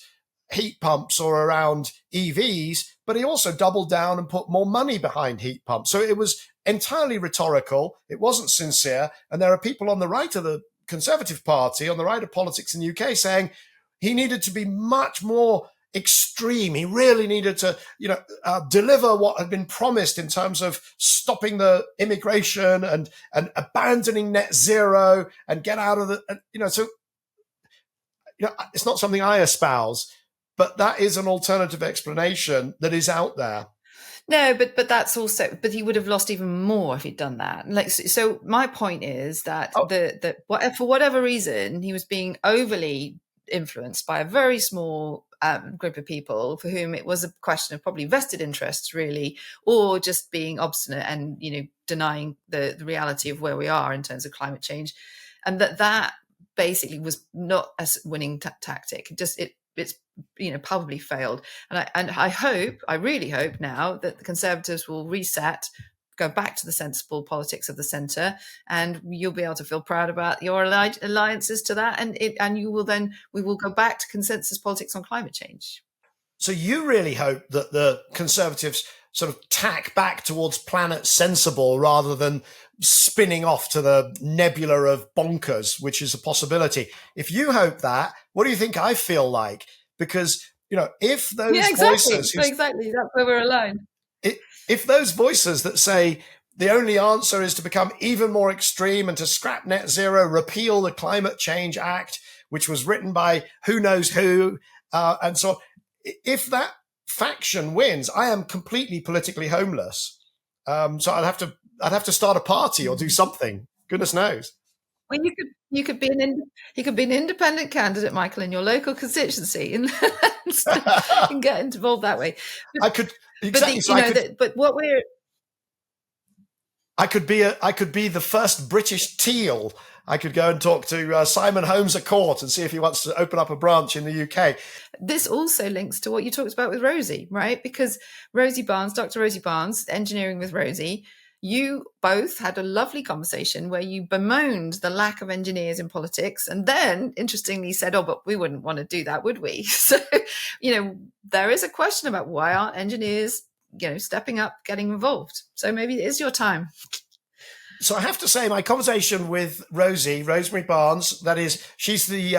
heat pumps or around EVs, but he also doubled down and put more money behind heat pumps. So it was entirely rhetorical. It wasn't sincere. And there are people on the right of the Conservative Party, on the right of politics in the UK, saying he needed to be much more extreme. He really needed to, deliver what had been promised in terms of stopping the immigration and abandoning net zero and get out of the, so, it's not something I espouse, but that is an alternative explanation that is out there. No, but that's also, but he would have lost even more if he'd done that. Like, so my point is that for whatever reason, he was being overly influenced by a very small group of people for whom it was a question of probably vested interests, really, or just being obstinate and denying the reality of where we are in terms of climate change, and that basically was not a winning tactic. It's probably failed, and I really hope now that the Conservatives will reset, go back to the sensible politics of the centre, and you'll be able to feel proud about your alliances to that, and we will go back to consensus politics on climate change. So you really hope that the Conservatives sort of tack back towards planet sensible rather than spinning off to the nebula of bonkers, which is a possibility. If you hope that, what do you think I feel like? Because, if those voices... Exactly, that's where we're aligned. If those voices that say the only answer is to become even more extreme and to scrap net zero, repeal the Climate Change Act, which was written by who knows who, and so on, if that faction wins, I am completely politically homeless. So I'd have to start a party or do something. Goodness knows. Well, you could be an independent candidate, Michael, in your local constituency, and get involved that way. But, I could exactly. But what we're I could be the first British Teal. I could go and talk to Simon Holmes at court and see if he wants to open up a branch in the UK. This also links to what you talked about with Rosie, right? Because Dr. Rosie Barnes, Engineering with Rosie, you both had a lovely conversation where you bemoaned the lack of engineers in politics, and then interestingly said, "Oh, but we wouldn't want to do that, would we?" So, there is a question about why aren't engineers, stepping up, getting involved. So maybe it is your time. So I have to say, my conversation with Rosemary Barnes, that is, she's the she's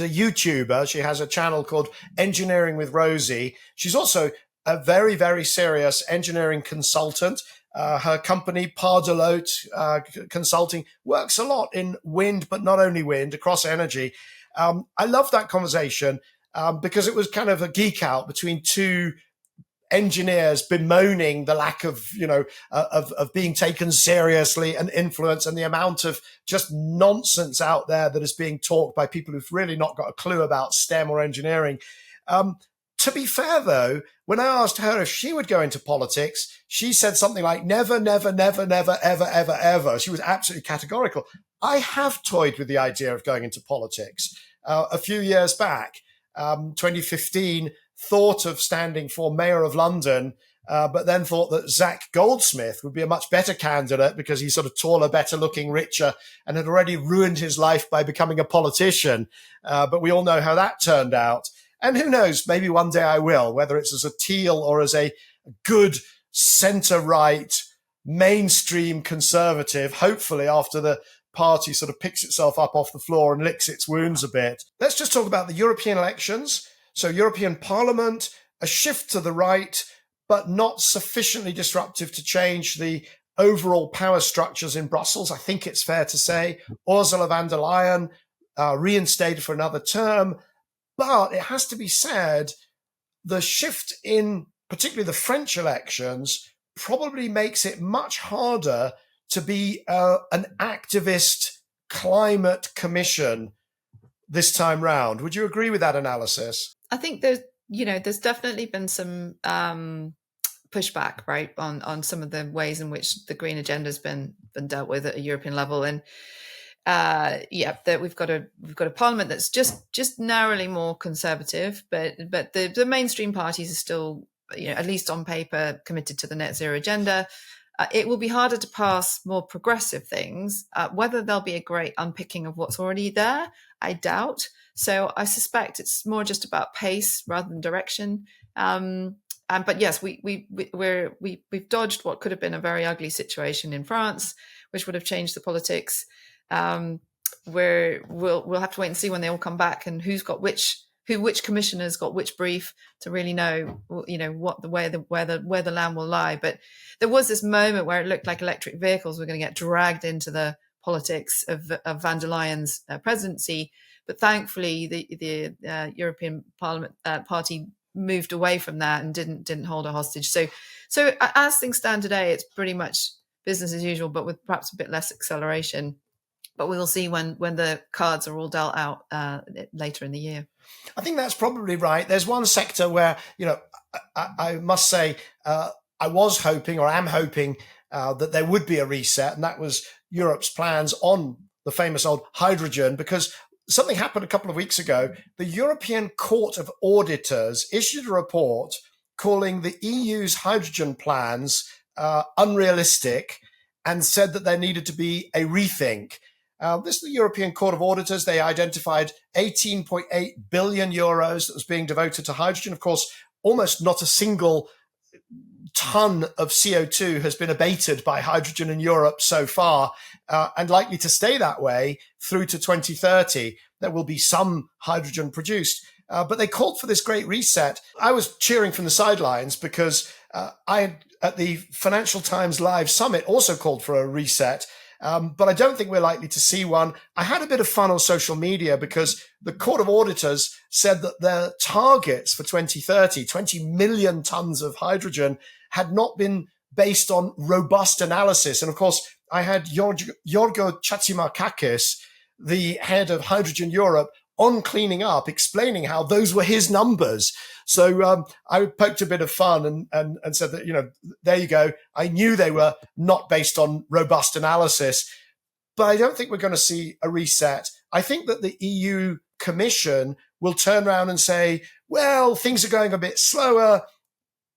a YouTuber. She has a channel called Engineering with Rosie. She's also a very, very serious engineering consultant. Her company, Pardelote Consulting, works a lot in wind, but not only wind, across energy. I love that conversation because it was kind of a geek out between two engineers bemoaning the lack of, of being taken seriously and influence, and the amount of just nonsense out there that is being talked by people who've really not got a clue about STEM or engineering. To be fair, though, when I asked her if she would go into politics, she said something like, never, never, never, never, ever, ever, ever. She was absolutely categorical. I have toyed with the idea of going into politics. A few years back, 2015, thought of standing for Mayor of London, but then thought that Zach Goldsmith would be a much better candidate because he's sort of taller, better looking, richer, and had already ruined his life by becoming a politician. But we all know how that turned out. And who knows, maybe one day I will, whether it's as a Teal or as a good centre-right, mainstream Conservative, hopefully after the party sort of picks itself up off the floor and licks its wounds a bit. Let's just talk about the European elections. So European Parliament, a shift to the right, but not sufficiently disruptive to change the overall power structures in Brussels, I think it's fair to say. Ursula von der Leyen reinstated for another term. But it has to be said, the shift in particularly the French elections probably makes it much harder to be an activist climate commission this time round. Would you agree with that analysis? I think there's definitely been some pushback, right, on some of the ways in which the green agenda has been dealt with at a European level. And that we've got a parliament that's just narrowly more conservative, but the mainstream parties are still, at least on paper, committed to the net zero agenda. It will be harder to pass more progressive things. Whether there'll be a great unpicking of what's already there, I doubt. So I suspect it's more just about pace rather than direction. But yes, we've dodged what could have been a very ugly situation in France, which would have changed the politics. Where we'll have to wait and see when they all come back and which commissioners got which brief to really know, where the land will lie. But there was this moment where it looked like electric vehicles were going to get dragged into the politics of van der Leyen's presidency. But thankfully, the European Parliament Party moved away from that and didn't hold her hostage. So as things stand today, it's pretty much business as usual, but with perhaps a bit less acceleration. But we will see when the cards are all dealt out later in the year. I think that's probably right. There's one sector where, I must say, I was hoping, or am hoping, that there would be a reset, and that was Europe's plans on the famous old hydrogen, because something happened a couple of weeks ago. The European Court of Auditors issued a report calling the EU's hydrogen plans unrealistic and said that there needed to be a rethink. This is the European Court of Auditors. They identified 18.8 billion euros that was being devoted to hydrogen. Of course, almost not a single ton of CO2 has been abated by hydrogen in Europe so far, and likely to stay that way through to 2030. There will be some hydrogen produced. But they called for this great reset. I was cheering from the sidelines because I, at the Financial Times Live Summit, also called for a reset. But I don't think we're likely to see one. I had a bit of fun on social media because the Court of Auditors said that their targets for 2030, 20 million tons of hydrogen, had not been based on robust analysis. And of course, I had Yorgo Chatzimarkakis, the head of Hydrogen Europe, on Cleaning Up, explaining how those were his numbers. So I poked a bit of fun and said that, there you go. I knew they were not based on robust analysis, but I don't think we're going to see a reset. I think that the EU Commission will turn around and say, well, things are going a bit slower,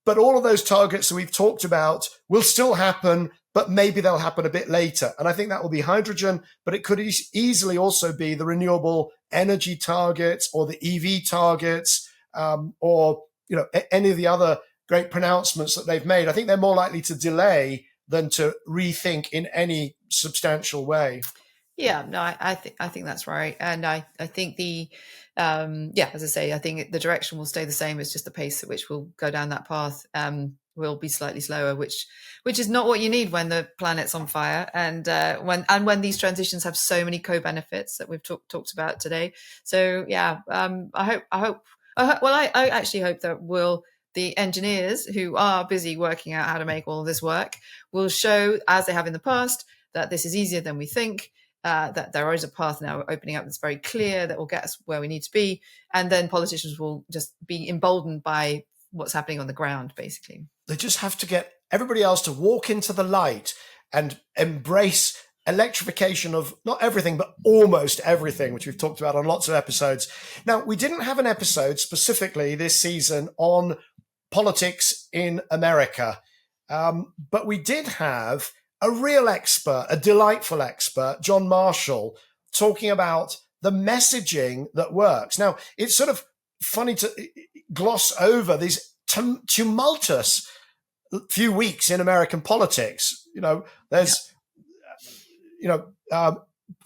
but all of those targets that we've talked about will still happen, but maybe they'll happen a bit later. And I think that will be hydrogen, but it could easily also be the renewable energy targets or the EV targets, or any of the other great pronouncements that they've made. I think they're more likely to delay than to rethink in any substantial way. Yeah, no, I think that's right, and I think as I say, I think the direction will stay the same. It's just the pace at which we'll go down that path will be slightly slower, which is not what you need when the planet's on fire, and when these transitions have so many co-benefits that we've talked about today. So yeah, I actually hope that the engineers who are busy working out how to make all of this work will show, as they have in the past, that this is easier than we think. That there is a path now opening up that's very clear that will get us where we need to be, and then politicians will just be emboldened by what's happening on the ground, basically. They just have to get everybody else to walk into the light and embrace electrification of not everything, but almost everything, which we've talked about on lots of episodes. Now, we didn't have an episode specifically this season on politics in America, but we did have a real expert, a delightful expert, John Marshall, talking about the messaging that works. Now, it's sort of funny to gloss over these tumultuous few weeks in American politics. There's,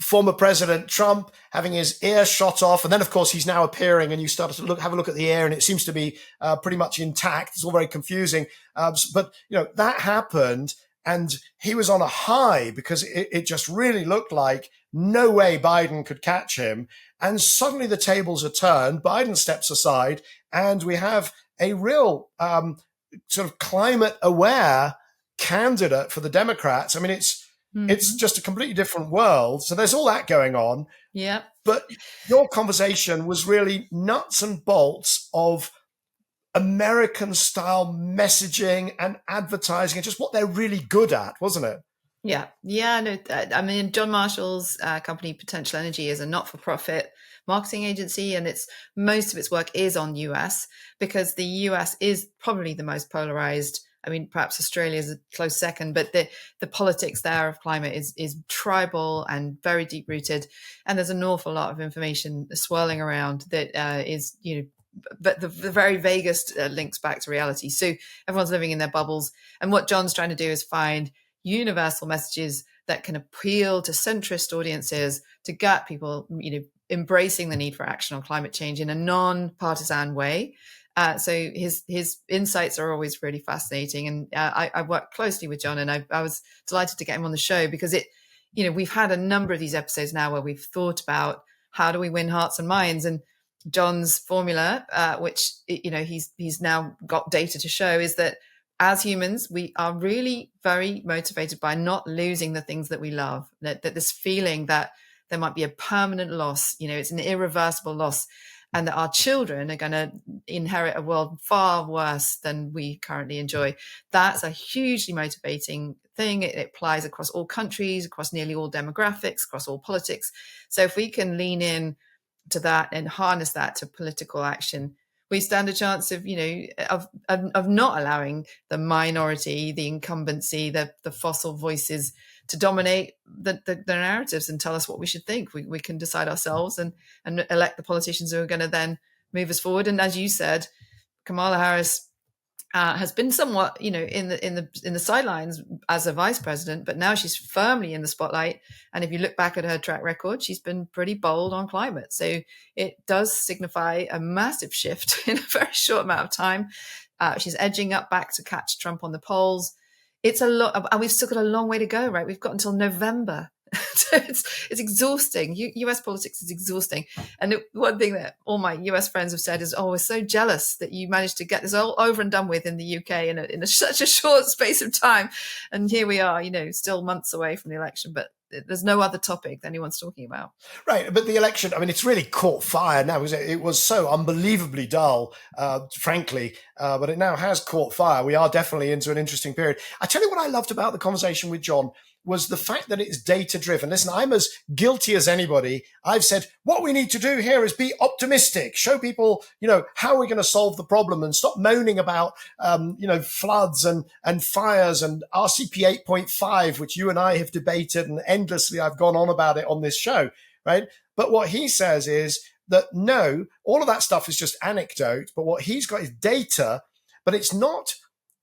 former President Trump having his ear shot off, and then, of course, he's now appearing, and you start to have a look at the air, and it seems to be pretty much intact. It's all very confusing. But that happened. And he was on a high because it just really looked like no way Biden could catch him. And suddenly the tables are turned. Biden steps aside, and we have a real sort of climate aware candidate for the Democrats. I mean, it's just a completely different world. So there's all that going on. Yeah. But your conversation was really nuts and bolts of American style messaging and advertising and just what they're really good at, wasn't it? Yeah, yeah. No, I mean, John Marshall's company Potential Energy is a not-for-profit marketing agency, and most of its work is on US because the US is probably the most polarized. I mean, perhaps Australia is a close second, but the politics there of climate is tribal and very deep rooted, and there's an awful lot of information swirling around that is, but the very vaguest links back to reality. So everyone's living in their bubbles, and what John's trying to do is find universal messages that can appeal to centrist audiences to get people, embracing the need for action on climate change in a non-partisan way. So his insights are always really fascinating, and I work closely with John, and I was delighted to get him on the show because we've had a number of these episodes now where we've thought about how do we win hearts and minds, and John's formula, which he's now got data to show, is that as humans, we are really very motivated by not losing the things that we love, that this feeling that there might be a permanent loss, it's an irreversible loss, and that our children are going to inherit a world far worse than we currently enjoy. That's a hugely motivating thing. It applies across all countries, across nearly all demographics, across all politics. So if we can lean in to that and harness that to political action, we stand a chance of not allowing the minority, the incumbency, the fossil voices to dominate the narratives and tell us what we should think. We can decide ourselves and elect the politicians who are going to then move us forward. And as you said, Kamala Harris has been somewhat, in the sidelines as a vice president, but now she's firmly in the spotlight. And if you look back at her track record, she's been pretty bold on climate. So it does signify a massive shift in a very short amount of time. She's edging up back to catch Trump on the polls. It's a lot, and we've still got a long way to go, right? We've got until November. So it's exhausting. US politics is exhausting. And one thing that all my US friends have said is, we're so jealous that you managed to get this all over and done with in the UK in such a short space of time. And here we are, still months away from the election, but there's no other topic that anyone's talking about. Right. But the election, I mean, it's really caught fire now because it was so unbelievably dull, frankly, but it now has caught fire. We are definitely into an interesting period. I tell you what I loved about the conversation with John was the fact that it's data driven. Listen, I'm as guilty as anybody. I've said what we need to do here is be optimistic, show people, how we're going to solve the problem and stop moaning about, floods and fires and RCP 8.5, which you and I have debated and endlessly I've gone on about it on this show, right? But what he says is that no, all of that stuff is just anecdote, but what he's got is data, but it's not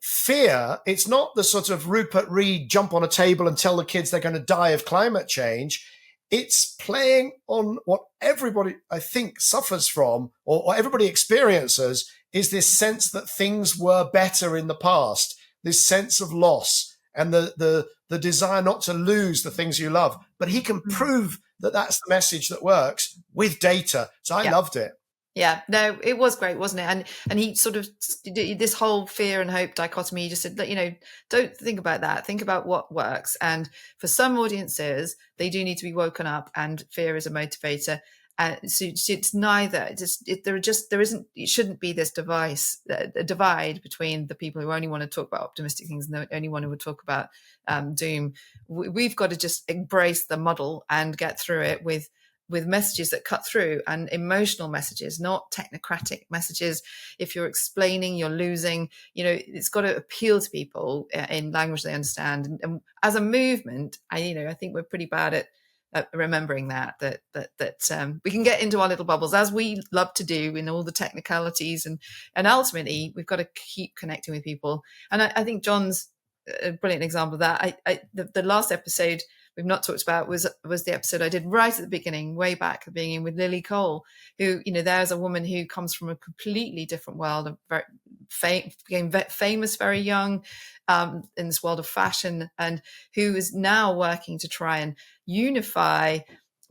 fear. It's not the sort of Rupert Reed jump on a table and tell the kids they're going to die of climate change. It's playing on what everybody, I think, suffers from or everybody experiences is this sense that things were better in the past, this sense of loss and the desire not to lose the things you love. But he can prove that that's the message that works with data. So I loved it. Yeah, no, it was great, wasn't it? And he sort of this whole fear and hope dichotomy. He just said that don't think about that. Think about what works. And for some audiences, they do need to be woken up, and fear is a motivator. So it's neither. It shouldn't be this a divide between the people who only want to talk about optimistic things and the only one who would talk about doom. We've got to just embrace the muddle and get through it with messages that cut through, and emotional messages, not technocratic messages. If you're explaining, you're losing, it's got to appeal to people in language they understand. And as a movement, I think we're pretty bad at remembering that we can get into our little bubbles, as we love to do in all the technicalities. And ultimately, we've got to keep connecting with people. And I think John's a brilliant example of that. The last episode we've not talked about was the episode I did right at the beginning, way back at the beginning, with Lily Cole, who, there's a woman who comes from a completely different world, became famous very young in this world of fashion, and who is now working to try and unify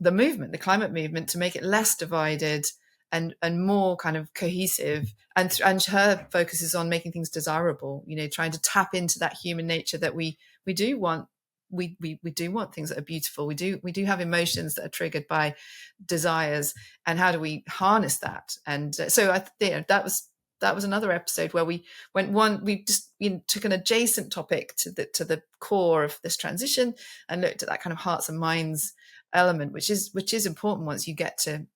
the movement, the climate movement, to make it less divided and more kind of cohesive. And her focus is on making things desirable, trying to tap into that human nature that we do want. We do want things that are beautiful. We do have emotions that are triggered by desires, and how do we harness that? And so I think that was that was another episode where we just took an adjacent topic to the core of this transition and looked at that kind of hearts and minds element, which is important once you get to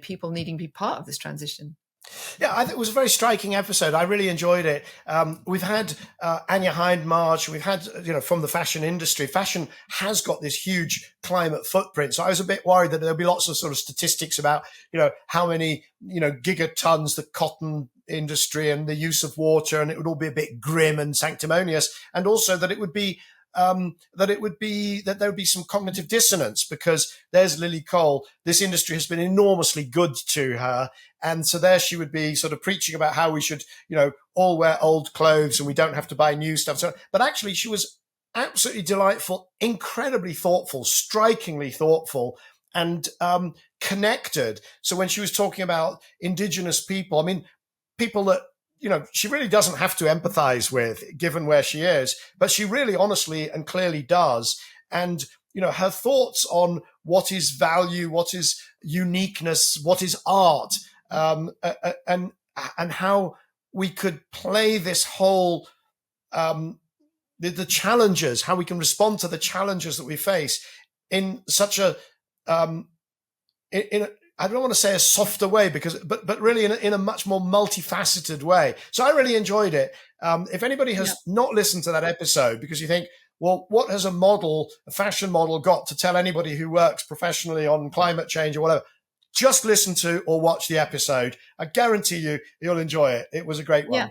people needing to be part of this transition. Yeah, I think it was a very striking episode. I really enjoyed it. We've had Anya Hindmarch. We've had, from the fashion industry. Fashion has got this huge climate footprint. So I was a bit worried that there'll be lots of sort of statistics about, how many, gigatons the cotton industry and the use of water, and it would all be a bit grim and sanctimonious. And also that it would be that there would be some cognitive dissonance, because there's Lily Cole. This industry has been enormously good to her. And so there she would be sort of preaching about how we should, all wear old clothes and we don't have to buy new stuff. So, but actually she was absolutely delightful, incredibly thoughtful, strikingly thoughtful, and connected. So when she was talking about Indigenous people, I mean, people that, she really doesn't have to empathize with, given where she is, but she really honestly and clearly does. And, her thoughts on what is value, what is uniqueness, what is art, and how we could play this whole, the challenges, how we can respond to the challenges that we face in such a, I don't want to say a softer way, but really in a much more multifaceted way. So I really enjoyed it. If anybody has not listened to that episode because you think, well, what has a fashion model got to tell anybody who works professionally on climate change or whatever, just listen to or watch the episode. I guarantee you'll enjoy it. It was a great one. Yeah.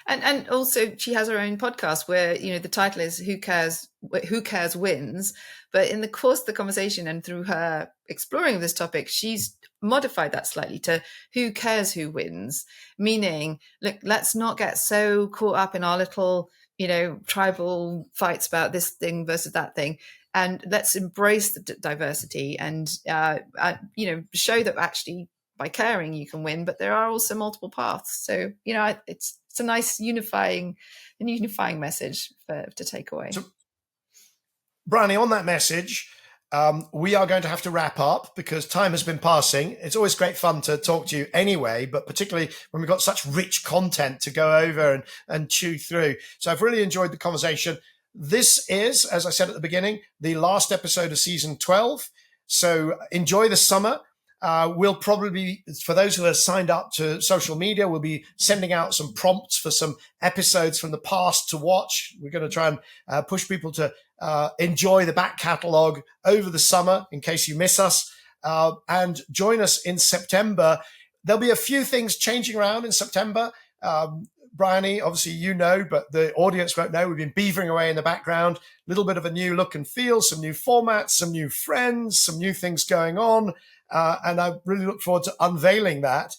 And also she has her own podcast where, the title is Who Cares Wins. But in the course of the conversation and through her exploring this topic, she's modified that slightly to Who Cares Who Wins, meaning, look, let's not get so caught up in our little, tribal fights about this thing versus that thing. And let's embrace the diversity and, show that actually by caring you can win, but there are also multiple paths. So, it's a nice unifying message to take away. So, Bryony, on that message, we are going to have to wrap up because time has been passing. It's always great fun to talk to you anyway, but particularly when we've got such rich content to go over and chew through. So I've really enjoyed the conversation. This is, as I said at the beginning, the last episode of season 12. So enjoy the summer. We'll probably, for those who have signed up to social media, we'll be sending out some prompts for some episodes from the past to watch. We're going to try and push people to enjoy the back catalogue over the summer in case you miss us. And join us in September. There'll be a few things changing around in September. Bryony, obviously but the audience won't know. We've been beavering away in the background. A little bit of a new look and feel, some new formats, some new friends, some new things going on. And I really look forward to unveiling that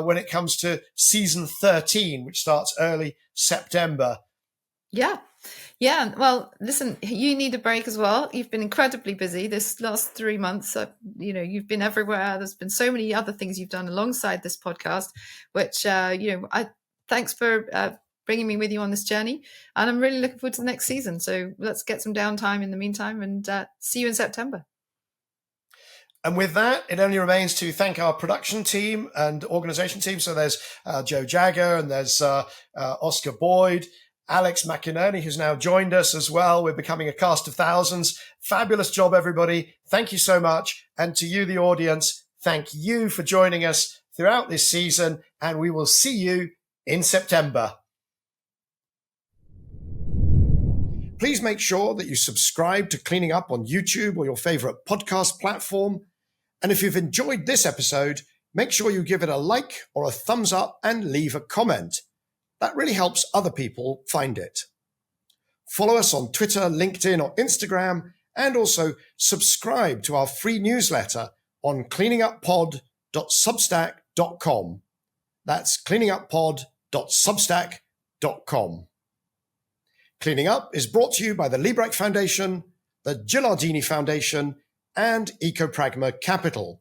when it comes to season 13, which starts early September. Yeah. Well, listen, you need a break as well. You've been incredibly busy this last 3 months. You've been everywhere. There's been so many other things you've done alongside this podcast, which, thanks for bringing me with you on this journey. And I'm really looking forward to the next season. So let's get some downtime in the meantime and see you in September. And with that, it only remains to thank our production team and organization team. So there's Joe Jagger and there's Oscar Boyd, Alex McInerney, who's now joined us as well. We're becoming a cast of thousands. Fabulous job, everybody. Thank you so much. And to you, the audience, thank you for joining us throughout this season. And we will see you in September. Please make sure that you subscribe to Cleaning Up on YouTube or your favorite podcast platform. And if you've enjoyed this episode, make sure you give it a like or a thumbs up and leave a comment. That really helps other people find it. Follow us on Twitter, LinkedIn, or Instagram, and also subscribe to our free newsletter on cleaninguppod.substack.com. That's cleaninguppod.substack.com. Cleaning Up is brought to you by the Liebreich Foundation, the Gilardini Foundation, and Ecopragma Capital.